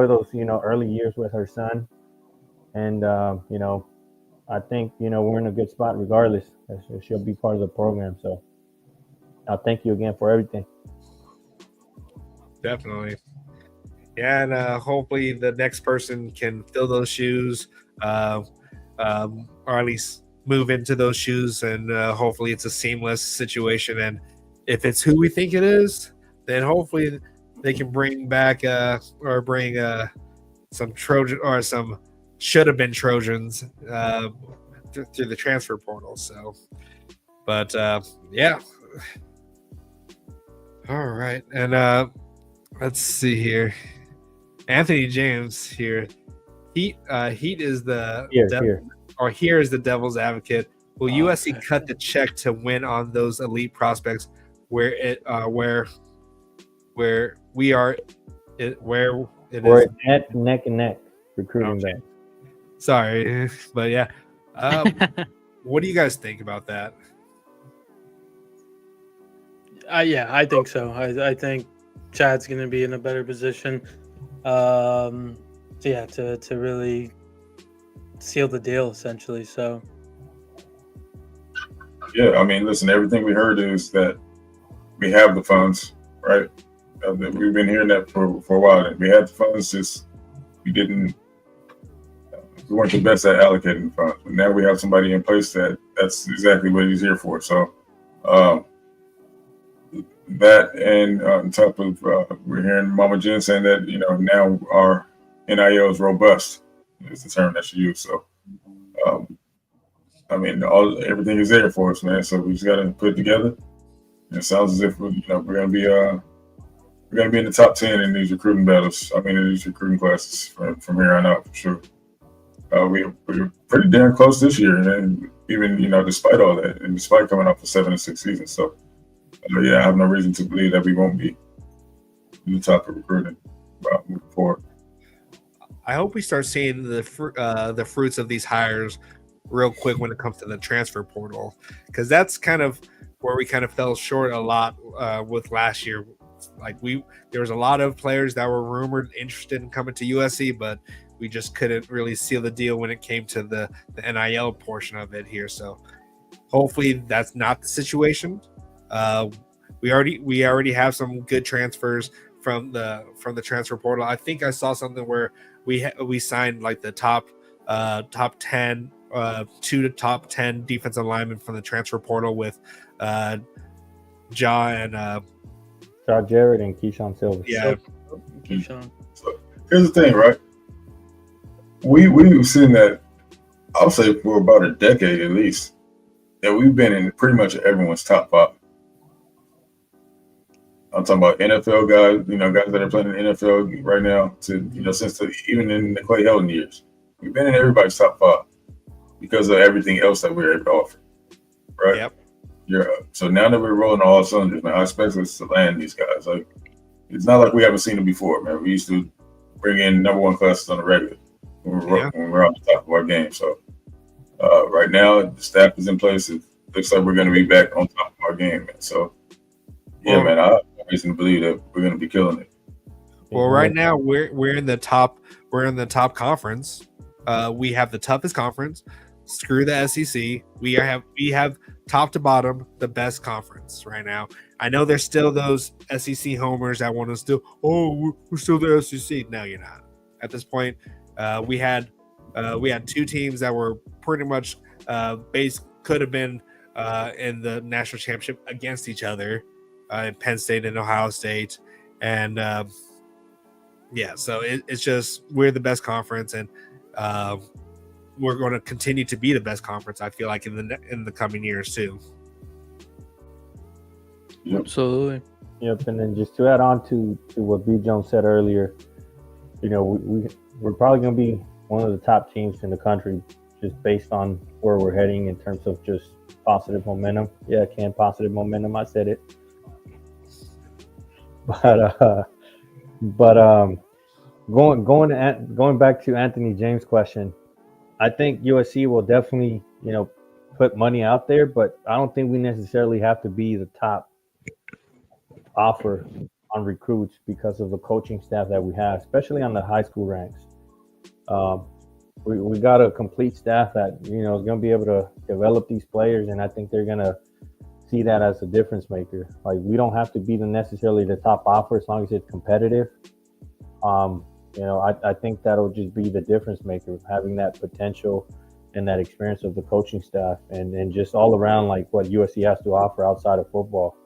those early years with her son, and I think we're in a good spot regardless. She'll be part of the program. So I'll thank you again for everything. Definitely. Yeah, and hopefully the next person can fill those shoes, or at least move into those shoes, and hopefully it's a seamless situation. And if it's who we think it is, then hopefully they can bring back some Trojan, or some should have been Trojans through the transfer portal. So, but yeah. All right, and let's see here. Anthony James here. Heat is the here is the devil's advocate. Will USC cut the check to win on those elite prospects where we are where it We're is neck and neck recruiting back. Sorry, but yeah. What do you guys think about that? Yeah, I think so. I think Chad's going to be in a better position. To really seal the deal, essentially. So. Yeah, I mean, listen, everything we heard is that we have the funds, right? We've been hearing that for a while. We had the funds, just we weren't the best at allocating the funds. But now we have somebody in place that's exactly what he's here for. So that, and on top of we're hearing Mama Jen saying that now our NIL is robust. It's the term that she used. So, I mean, everything is there for us, man. So we just got to put it together. And it sounds as if we're gonna be in the top 10 in these recruiting battles. I mean, in these recruiting classes from here on out for sure. We're pretty damn close this year, and even despite all that, and despite coming off a 7-6 season. So, I have no reason to believe that we won't be in the top of recruiting moving forward. I hope we start seeing the fruits of these hires real quick when it comes to the transfer portal, because that's kind of where we kind of fell short a lot with last year. Like there was a lot of players that were rumored interested in coming to USC, but we just couldn't really seal the deal when it came to the NIL portion of it here. So hopefully that's not the situation. We already have some good transfers from the transfer portal. I think I saw something where we signed like the top 10 2 to top 10 defensive linemen from the transfer portal with Ja and Jarrett and Keyshawn Silva. Yeah. Keyshawn. So here's the thing, right? We've seen that, I'll say for about a decade at least, that we've been in pretty much everyone's top 5. I'm talking about NFL guys, guys that are playing in the NFL right now since even in the Clay Helton years. We've been in everybody's top 5 because of everything else that we're able to offer, right? Yep. Yeah. So now that we're rolling all cylinders, man, I expect us to land these guys. Like, it's not like we haven't seen them before, man. We used to bring in number 1 classes on the regular when we're on the top of our game. So right now, the staff is in place. It looks like we're going to be back on top of our game, man. So man, I have reason to believe that we're going to be killing it. Well, right now we're in the top conference. We have the toughest conference. Screw the SEC. We have top to bottom the best conference right now. I know there's still those SEC homers that want us to. Oh, we're still the SEC. No, you're not. At this point, we had 2 teams that were pretty much could have been in the national championship against each other, Penn State and Ohio State, and so it's just we're the best conference, and we're going to continue to be the best conference. I feel like in the coming years too. Yep. Absolutely. Yep, and then just to add on to what B. Jones said earlier, we're probably going to be one of the top teams in the country just based on where we're heading in terms of just positive momentum. Yeah, positive momentum. I said it. But going back to Anthony James' question, I think USC will definitely put money out there, but I don't think we necessarily have to be the top offer on recruits because of the coaching staff that we have, especially on the high school ranks. We got a complete staff that is going to be able to develop these players, and I think they're going to see that as a difference maker. Like, we don't have to be necessarily the top offer as long as it's competitive. I think that'll just be the difference maker, having that potential and that experience of the coaching staff and just all around like what USC has to offer outside of football.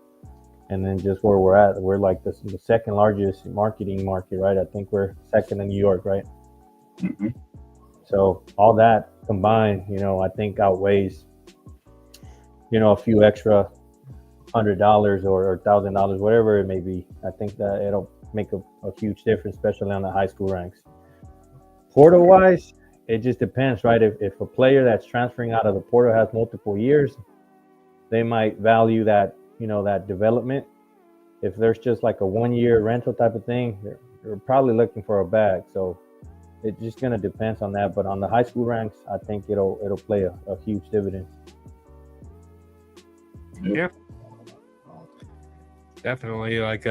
And then just where we're at, we're like the second largest marketing market, right? I think we're second in New York, right? Mm-hmm. So all that combined, I think outweighs, a few extra $100 or $1,000, whatever it may be. I think that it'll make a huge difference, especially on the high school ranks. Portal wise, it just depends, right? If a player that's transferring out of the portal has multiple years, they might value that, that development. If there's just like a 1-year rental type of thing, they're probably looking for a bag. So it's just going to depend on that. But on the high school ranks, I think it'll play a huge dividend. Yeah, definitely. Like,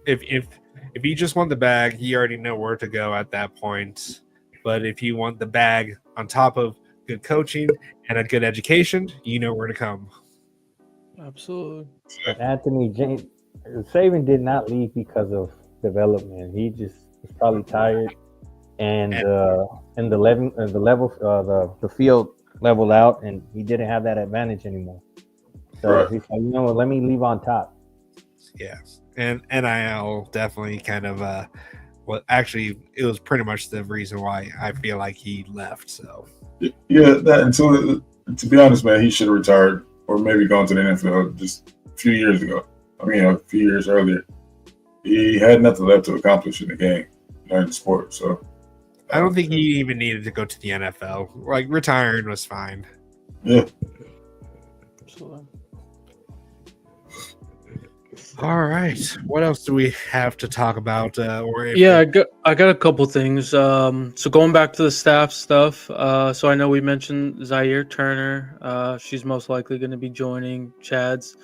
if you just want the bag, you already know where to go at that point. But if you want the bag on top of good coaching and a good education, you know where to come. Absolutely. But Anthony James, Saban did not leave because of development. He just was probably tired, and the field leveled out, and he didn't have that advantage anymore. So he's like, let me leave on top. Yeah, and NIL definitely kind of well, actually, it was pretty much the reason why I feel like he left. So Yeah, that until to be honest, man, he should have retired or maybe gone to the NFL just a few years ago. I mean, a few years earlier. He had nothing left to accomplish in the game, in the sport. So I don't think he even needed to go to the NFL. Like retiring was fine. yeah. Absolutely. All right, what else do we have to talk about? Yeah, I got a couple things. So going back to the staff stuff. So I know we mentioned Zaire Turner. She's most likely going to be joining Chad's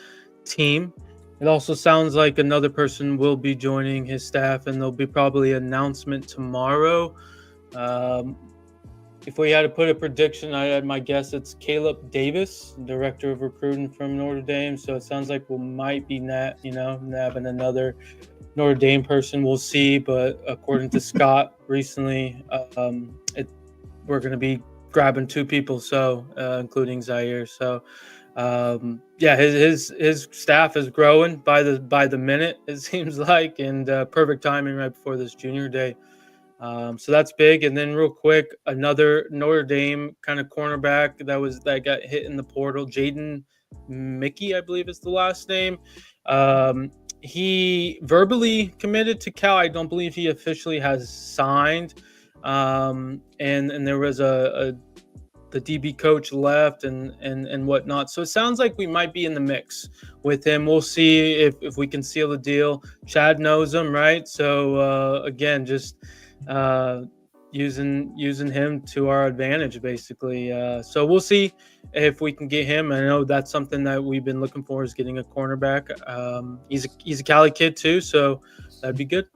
team. It also sounds like another person will be joining his staff, and there'll be probably an announcement tomorrow. If we had to put a prediction, I had my guess it's Caleb Davis, director of recruiting from Notre Dame. So it sounds like we might be nabbing another Notre Dame person. We'll see, but according to Scott recently, we're going to be grabbing two people, so including Zaire. So yeah, his staff is growing by the minute, it seems like, and perfect timing right before this junior day. So that's big. And then real quick, another Notre Dame kind of cornerback that got hit in the portal, Jaden Mickey, I believe is the last name. He verbally committed to Cal. I don't believe he officially has signed. And there was the DB coach left and whatnot. So it sounds like we might be in the mix with him. We'll see if we can seal the deal. Chad knows him, right? So again, just using him to our advantage, basically. So we'll see if we can get him. I know that's something that we've been looking for, is getting a cornerback. He's a Cali kid too, so that'd be good.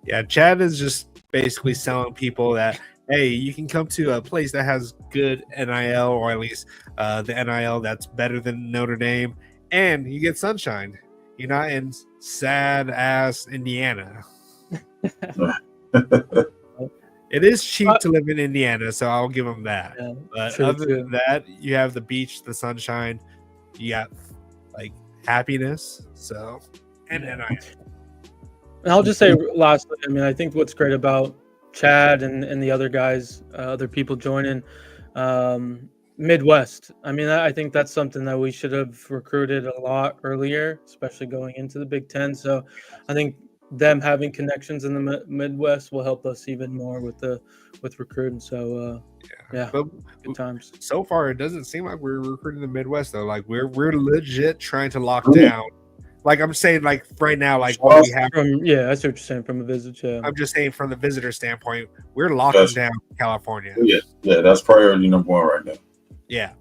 Yeah, Chad is just basically selling people that, hey, you can come to a place that has good NIL, or at least the NIL that's better than Notre Dame, and you get sunshine. You're not in sad ass Indiana. It is cheap to live in Indiana, so I'll give them that. Yeah, but other than that, you have the beach, the sunshine, you got like happiness. So and NIL. And I'll just say lastly, I mean, I think what's great about Chad and the other guys, other people joining, Midwest. I mean, I think that's something that we should have recruited a lot earlier, especially going into the Big Ten. So I think them having connections in the Midwest will help us even more with recruiting. So yeah, but good times. So far, it doesn't seem like we're recruiting the Midwest though. Like we're legit trying to lock down. Like I'm saying, like right now, like what we have. I see what you're saying from a visit. Yeah. I'm just saying from the visitor standpoint, we're locking down California. Yeah, that's priority number one right now. Yeah.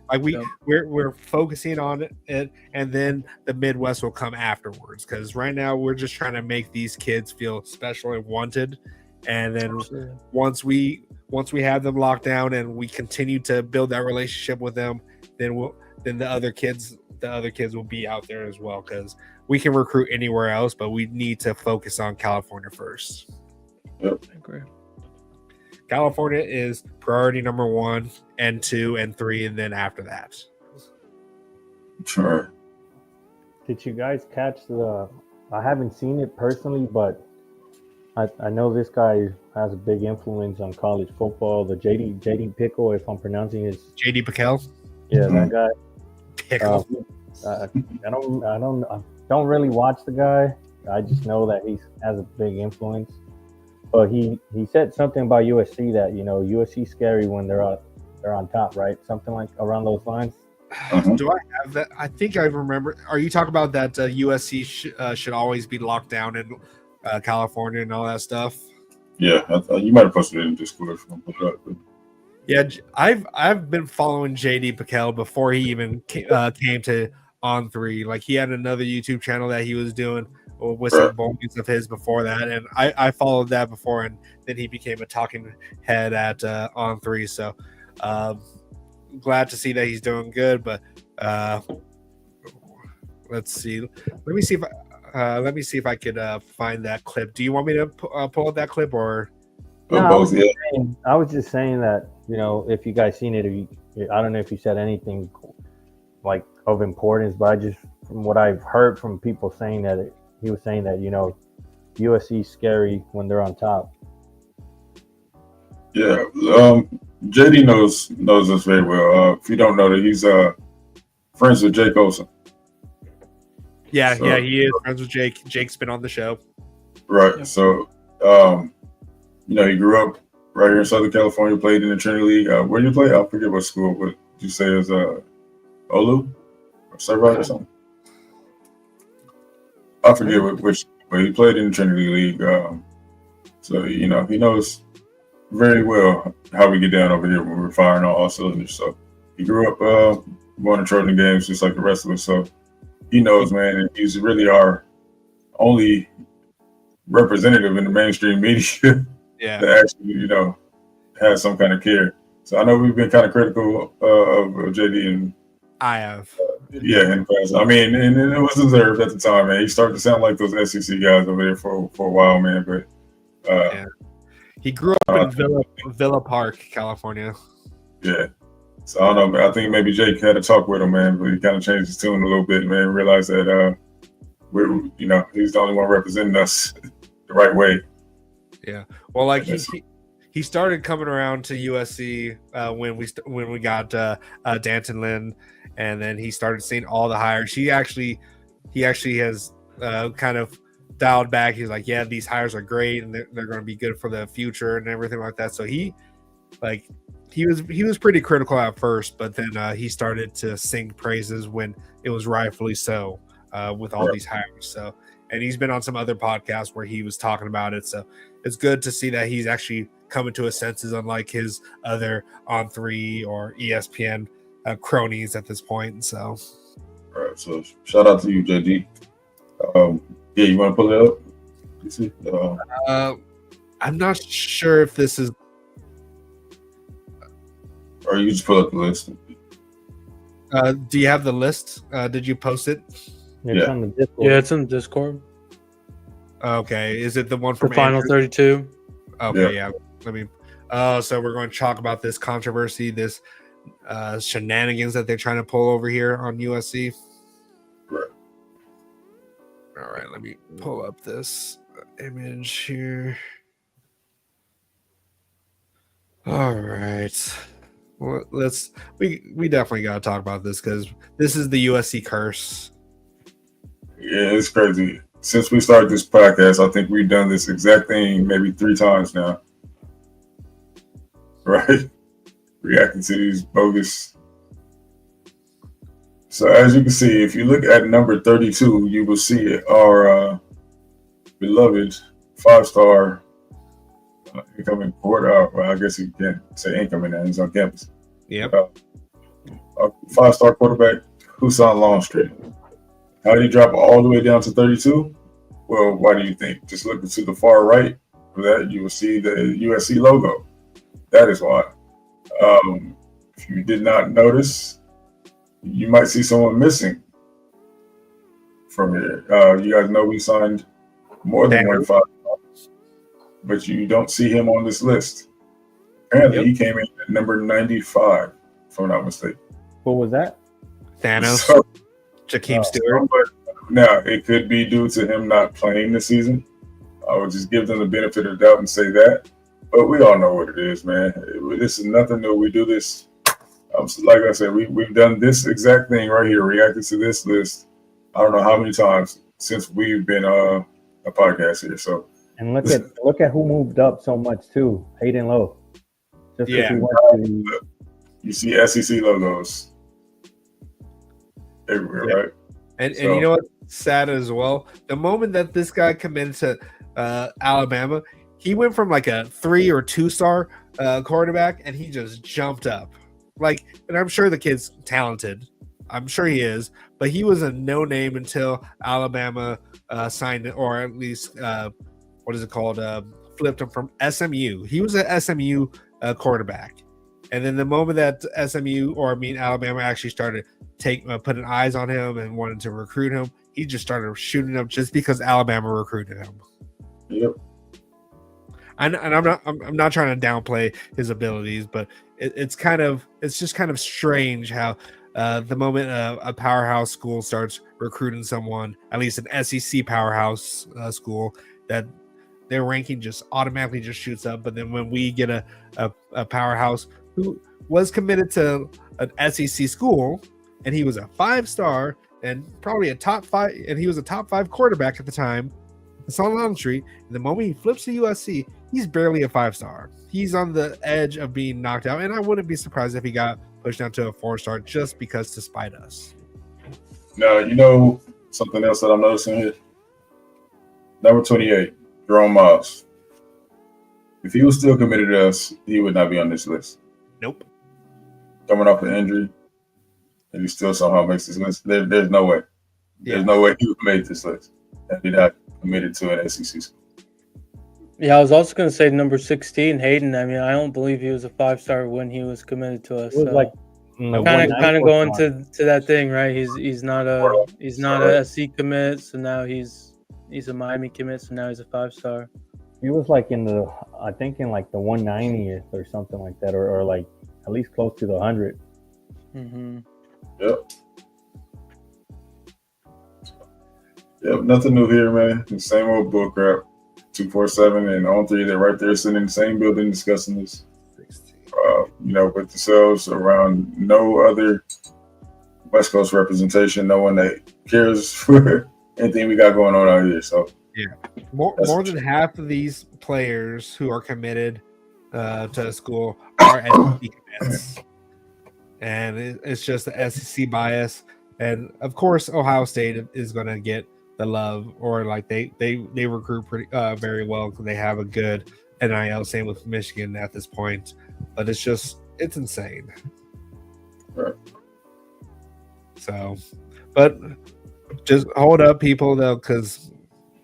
Like we're focusing on it, and then the Midwest will come afterwards. Because right now we're just trying to make these kids feel special and wanted, and then once we have them locked down and we continue to build that relationship with them, then the other kids will be out there as well, because we can recruit anywhere else, but we need to focus on California first. Yep. I agree. California is priority number 1 and 2 and 3, and then after that. Sure. Did you guys catch I haven't seen it personally, but I know this guy has a big influence on college football. The JD Pickle, if I'm pronouncing his JD Pickell. Yeah, that guy. Pickle. I don't really watch the guy. I just know that he has a big influence. But he said something about USC that, USC scary when they're on top, right? Something like around those lines. Do I have that? I think I remember. Are you talking about that USC should always be locked down in California and all that stuff? Yeah, you might have posted it in Discord. Yeah, I've been following JD Pickell before he even came to On3. Like he had another YouTube channel that he was doing with some moments of his before that, and I followed that before, and then he became a talking head at On3. So glad to see that he's doing good. But let's see. Let me see if I could find that clip. Do you want me to pull up that clip or? No, I was just saying that, if you guys seen it, I don't know if you said anything, like of importance, but I just from what I've heard from people saying that he was saying that USC is scary when they're on top. Yeah, JD knows us very well. If you don't know that, he's friends with Jake Olsen. Yeah, So- yeah, he is friends with Jake. Jake's been on the show. Right. So, he grew up right here in Southern California, played in the Trinity League. Where did you play? I forget what school, but did you say it was Olu or Servite or something? I forget which, but he played in the Trinity League. So, he knows very well how we get down over here when we're firing on all cylinders. So, he grew up going to Trojan games just like the rest of us. So, he knows, man, and he's really our only representative in the mainstream media Yeah. that actually, has some kind of care. So I know we've been kind of critical of JD and I have. in the past. I mean, and it was deserved at the time, man. He started to sound like those SEC guys over there for a while, man. But Yeah. He grew up in Villa Park, California. yeah. So I don't know, man. I think maybe Jake had a talk with him, man, but he kind of changed his tune a little bit, man. Realized that he's the only one representing us the right way. Yeah. Well, like he started coming around to USC when we got Danton Lynn, and then he started seeing all the hires. He actually has kind of dialed back. He's like, yeah, these hires are great, and they're going to be good for the future and everything like that. So he was pretty critical at first, but then he started to sing praises when it was rightfully so with all these hires. So, and he's been on some other podcasts where he was talking about it. So it's good to see that he's actually coming to his senses, unlike his other On3 or ESPN cronies at this point. So, All right. So shout out to you, JD. You want to pull it up? You see? I'm not sure if this is. Or you just pull up the list. Do you have the list? Did you post it? It's on the Discord. Yeah, it's in the Discord. Okay, is it the one For from Final Andrew? 32. Okay, yeah. Let me. So we're going to talk about this controversy, this shenanigans that they're trying to pull over here on USC. Right. All right, let me pull up this image here. All right. Well, we definitely got to talk about this because this is the USC curse. Yeah, it's crazy. Since we started this podcast, I think we've done this exact thing maybe 3 times now. Right? Reacting to these bogus. So as you can see, if you look at number 32, you will see our beloved 5-star incoming quarter. Well, I guess you can't say incoming now. He's on campus. Yep. 5-star quarterback, Husan Longstreet. How did he drop all the way down to 32? Well, why do you think? Just looking to the far right of that, you will see the USC logo. That is why. If you did not notice, you might see someone missing from here. You guys know we signed more than 1 5-star, but you don't see him on this list. Apparently, he came in at number 95, if I'm not mistaken. What was that? Thanos, So, Jakeem Stewart. now, it could be due to him not playing this season. I would just give them the benefit of the doubt and say that. But we all know what it is, man. This is nothing new. We do this. Like I said, we've done this exact thing right here, reacted to this list. I don't know how many times since we've been a podcast here. So, and look at who moved up so much too. Hayden Lowe. Just Yeah. he went to you see SEC logos everywhere, right? And you know what's sad as well? The moment that this guy committed to Alabama, he went from like a 3 or 2-star quarterback, and he just jumped up. And I'm sure the kid's talented. I'm sure he is, but he was a no name until Alabama signed it, or at least what is it called? Flipped him from SMU. He was an SMU quarterback, and then the moment that Alabama actually started putting eyes on him and wanted to recruit him, he just started shooting up just because Alabama recruited him. Yep. And I'm not trying to downplay his abilities, but it's just kind of strange how the moment a powerhouse school starts recruiting someone, at least an SEC powerhouse school, that their ranking just automatically just shoots up. But then when we get a powerhouse who was committed to an SEC school, and he was a 5-star and probably a top 5, and he was a top 5 quarterback at the time, it's on Longstreet. And the moment he flips to USC, he's barely a 5-star. He's on the edge of being knocked out, and I wouldn't be surprised if he got pushed down to a 4-star just because to spite us. Now, you know something else that I'm noticing here? Number 28, Jerome Miles. If he was still committed to us, he would not be on this list. Nope. Coming off an injury, and he still somehow makes this list. There's no way. There's no way he would make this list if he not committed to an SEC school. Yeah, I was also going to say number 16, Hayden. I mean, I don't believe he was a 5-star when he was committed to us. It was so. like Kind of going to that thing, right? He's not a SC commit, so now he's a Miami commit, so now he's a 5-star. He was like in the 190th or something like that, or like at least close to the 100. Mm-hmm. Yep. Nothing new here, man. The same old bull crap. 247 and on 3, they're right there sitting in the same building discussing this. With themselves around no other West Coast representation, no one that cares for anything we got going on out here. So more than half of these players who are committed to a school are SEC commits, and it's just the SEC bias. And of course, Ohio State is going to get the love, or like they recruit pretty very well because they have a good NIL. Same with Michigan at this point. But it's insane. Right. So, but just hold up, people, though, because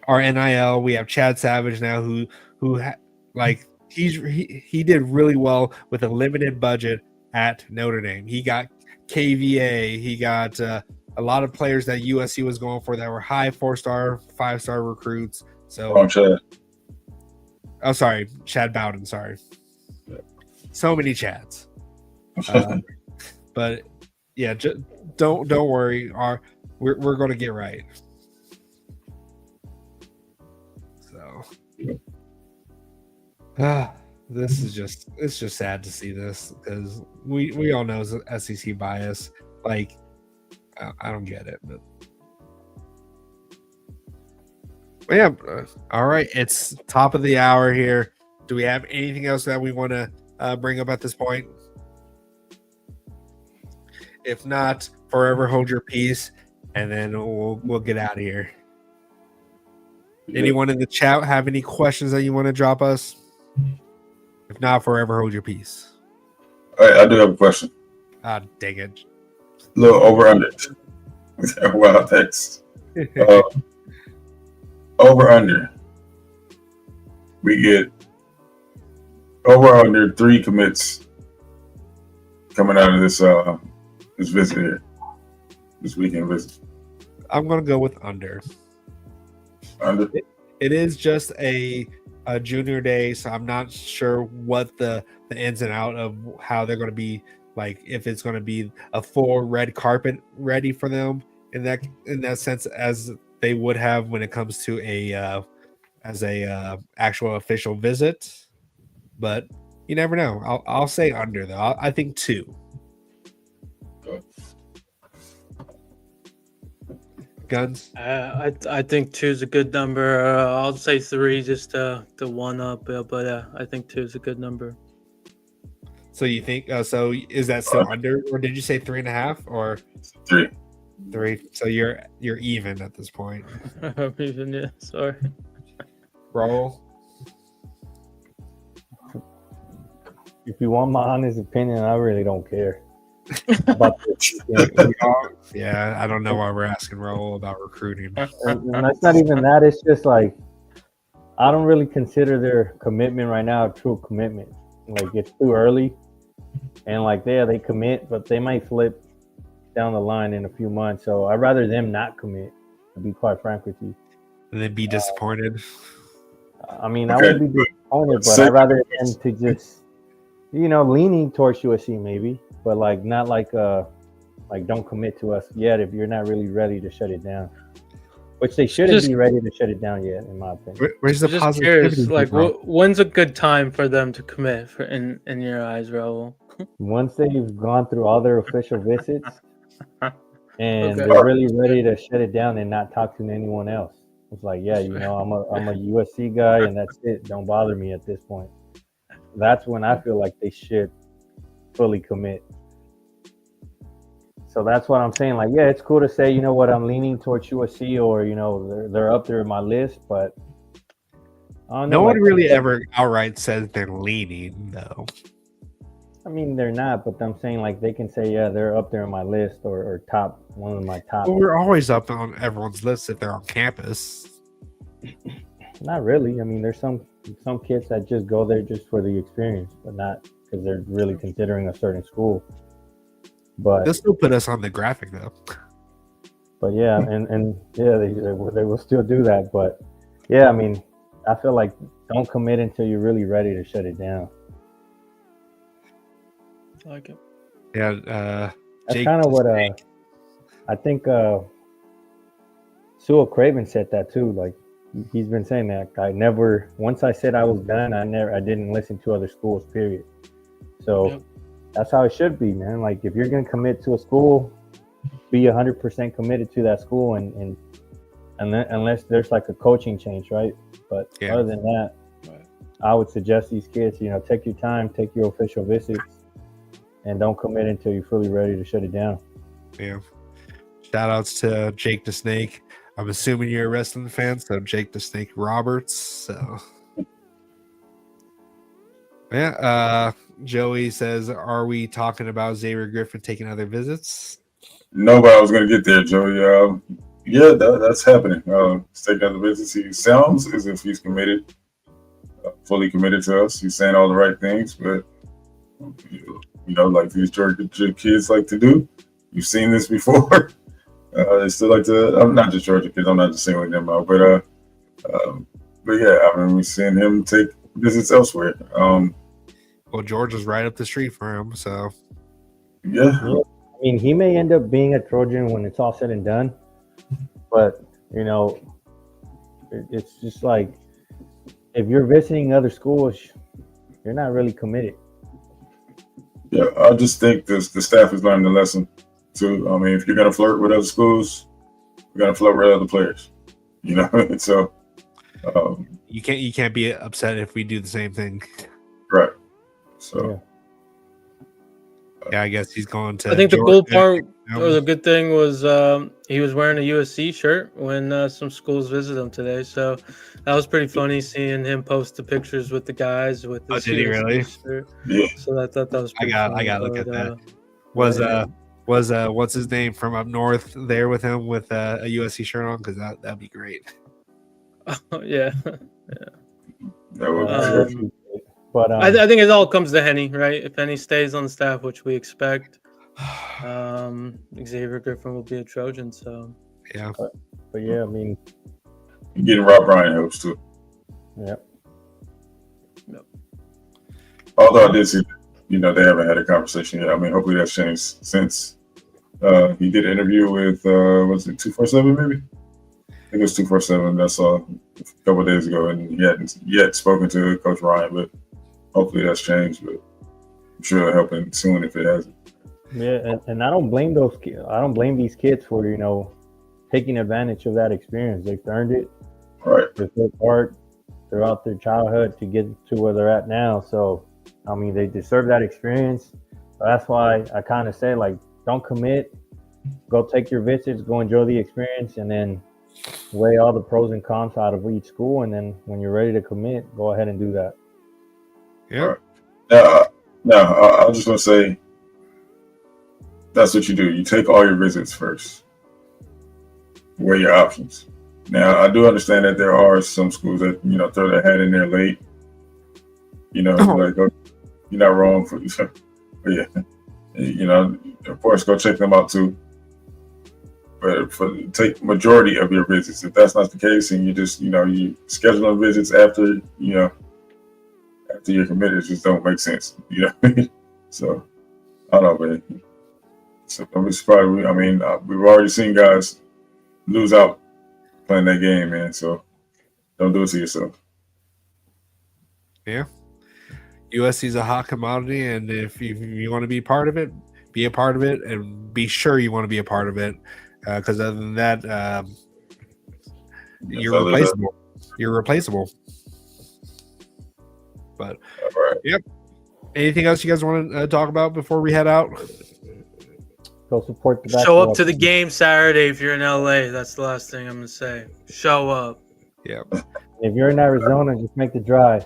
our NIL, we have Chad Savage now, who he did really well with a limited budget at Notre Dame. He got KVA. He got a lot of players that USC was going for that were high 4-star, 5-star recruits. So, Chad. Oh, sorry, Chad Bowden. Sorry. So many Chads, but yeah, don't worry. We're going to get right. So, it's just sad to see this because we all know it's SEC bias. Like, I don't get it, but yeah. All right, it's top of the hour here. Do we have anything else that we want to bring up at this point? If not, forever hold your peace, and then we'll get out of here. Anyone in the chat have any questions that you want to drop us? If not, forever hold your peace. All right, I do have a question. Ah, dang it. Little over under. Wow, thanks. Over under. We get over under 3 commits coming out of this visit here, this weekend visit. I'm gonna go with under. Under. It is just a junior day, so I'm not sure what the ins and out of how they're going to be, like if it's going to be a full red carpet ready for them in that sense as they would have when it comes to a actual official visit. But you never know. I'll say under though. I think 2. Guns. I think 2 is a good number. I'll say 3 just to one up, but I think 2 is a good number. So you think? So is that still under, or did you say 3.5 or 3? 3. So you're even at this point. Even, yeah. Sorry. Roll. If you want my honest opinion, I really don't care about this. Yeah, I don't know why we're asking Raul about recruiting. And that's not even that. It's just like I don't really consider their commitment right now a true commitment. Like it's too early, and like they commit, but they might flip down the line in a few months. So I'd rather them not commit, to be quite frank with you. And then be disappointed. I mean, I would be disappointed, but I'd rather them to just, leaning towards USC maybe, but like not like a like don't commit to us yet if you're not really ready to shut it down. Which they shouldn't be ready to shut it down yet, in my opinion. Where's the I'm just positivity? curious, like, bro? when's a good time for them to commit in your eyes, Raul? Once they've gone through all their official visits and Okay. they're really ready to shut it down and not talk to anyone else. It's like, yeah, I'm a USC guy and that's it. Don't bother me at this point. That's when I feel like they should fully commit. So that's what I'm saying. Like, yeah, it's cool to say, you know what, I'm leaning towards USC, or they're up there in my list, but I don't know, No one like, really ever outright says they're leaning, though. I mean, they're not, but I'm saying like they can say, yeah, they're up there on my list, or top, one of my top. Well, we're always up on everyone's list if they're on campus. Not really. I mean, there's some kids that just go there just for the experience, but not because they're really considering a certain school. But They'll still put us on the graphic, though. But yeah, and yeah, they will still do that. But yeah, I mean, I feel like don't commit until you're really ready to shut it down. I like it. Yeah, That's Jake kind of what Snake. I think Sewell Craven said that too. Like he's been saying that. Once I said I was done, I didn't listen to other schools, period. So Yep. that's how it should be, man. Like if you're gonna commit to a school, be 100% committed to that school, and then, unless there's like a coaching change, right? But Yeah. other than that, Right. I would suggest these kids, take your time, take your official visits, and don't commit until you're fully ready to shut it down. Yeah. Shout outs to Jake the Snake. I'm assuming you're a wrestling fan, so Jake the Snake Roberts. So yeah, Joey says, are we talking about Xavier Griffin taking other visits? No, but I was going to get there, Joey. Yeah, that's happening. He's taking other visits. He sounds as if he's committed, fully committed to us. He's saying all the right things, but like these Georgia kids like to do. You've seen this before. They still like to. I'm not just Georgia kids. I'm not just singling them out, but yeah, I mean, we've seen him take visits elsewhere. Well, Georgia's right up the street for him, so yeah. I mean, he may end up being a Trojan when it's all said and done, but it's just like if you're visiting other schools, you're not really committed. Yeah, I just think the staff is learning the lesson too. I mean, if you're gonna flirt with other schools, you're gonna flirt with other players. So you can't be upset if we do the same thing. right. So Yeah, I guess he's going to. I think the Georgia. cool part or the good thing was he was wearing a USC shirt when some schools visited him today. So that was pretty funny seeing him post the pictures with the guys with his did he USC really? shirt. yeah, So I thought that was pretty I funny, gotta look at but, that. Was what's his name from up north there with him with a USC shirt on? Because that'd be great. yeah. that would be Um, true. But I think it all comes to Henny, right? If Henny stays on the staff, which we expect, Xavier Griffin will be a Trojan. So Yeah. but yeah, I mean, Getting Rob Ryan helps too. yeah. Although I did see, they haven't had a conversation yet. I mean, hopefully that's changed since he did an interview with was it 247 maybe? I think it was 247. That's a couple of days ago, and he hadn't yet spoken to Coach Ryan, but hopefully that's changed. But I'm sure it'll help him soon if it hasn't. Yeah, and I don't blame those kids. I don't blame these kids for taking advantage of that experience. They've earned it. Right. They've worked hard throughout their childhood to get to where they're at now. So I mean, they deserve that experience. So that's why I kind of say, like, don't commit. Go take your visits. Go enjoy the experience, and then weigh all the pros and cons out of each school. And then when you're ready to commit, go ahead and do that. Yeah. Now, I just want to say that's what you do. You take all your visits first. Weigh your options. Now, I do understand that there are some schools that throw their hat in there late. Like, oh, you're not wrong for but yeah, of course, go check them out too. But take majority of your visits. If that's not the case, and you just you scheduling visits after you're committed, it just don't make sense. So I don't know, man. So don't be surprised. We've already seen guys lose out playing that game, man. So don't do it to yourself. Yeah. USC is a hot commodity, and if you want to be a part of it, be a part of it, and be sure you want to be a part of it. Because other than that, you're replaceable. You're replaceable. But All right. yep. Anything else you guys want to talk about before we head out? Go support the Show basketball up to the team. game Saturday if you're in LA. That's the last thing I'm gonna say. Show up. Yeah. If you're in Arizona, just make the drive.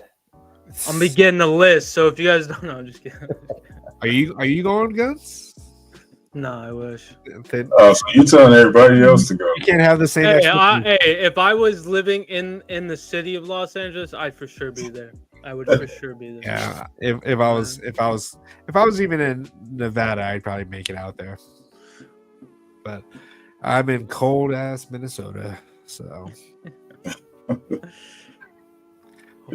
I'm gonna be getting a list. So if you guys don't know, just kidding. Are you going, Guns? No, I wish. Then So you telling everybody else to go? you can't have the same. Hey, expectation. if I was living in the city of Los Angeles, I'd for sure be there. I would for sure be there. Yeah. If I was even in Nevada, I'd probably make it out there. But I'm in cold ass Minnesota, so.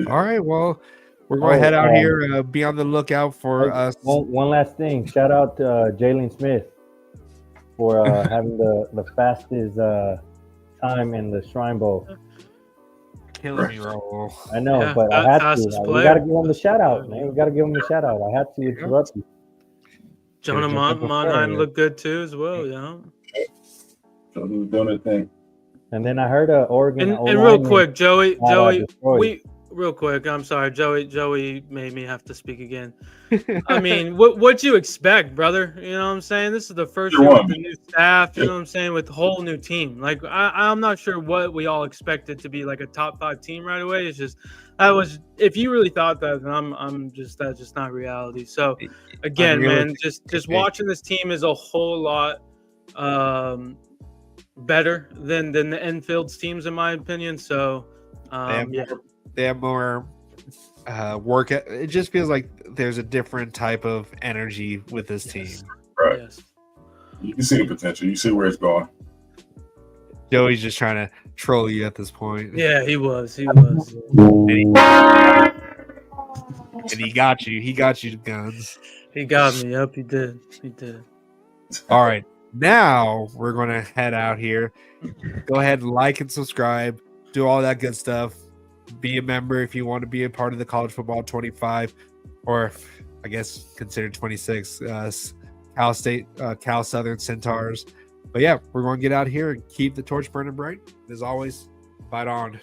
All right, well, we're going to head out here. Be on the lookout for us. One last thing. Shout out to Jalen Smith for having the fastest time in the Shrine Bowl. Killing me, Raul. I know, Yeah, but I had to. fastest We player. got to give him the shout out, man. We got to give him the shout out. I had to interrupt you. Jonah Monheim looked good too as well, yeah. So who's doing their thing? And then I heard Oregon. And real quick, Joey, destroyed. real quick. I'm sorry, Joey made me have to speak again. I mean, what'd you expect, brother? You know what I'm saying? This is the first year with the new staff. You know what I'm saying? With the whole new team. Like I'm not sure what we all expected to be like a top 5 team right away. It's just if you really thought that, then that's just not reality. So again, man, just watching this team is a whole lot better than the Enfield's teams, in my opinion. So they have more work. It just feels like there's a different type of energy with this team. Right. Yes. You can see the potential. You see where it's going. Joey's just trying to troll you at this point. Yeah, he was. And he got you. He got you, Guns. He got me. Yep, he did. All right. Now we're going to head out here. Go ahead and like and subscribe. Do all that good stuff. Be a member if you want to be a part of the College Football 25, or I guess consider 26, Cal Southern Centaurs. But yeah, we're going to get out here and keep the torch burning bright. As always, fight on.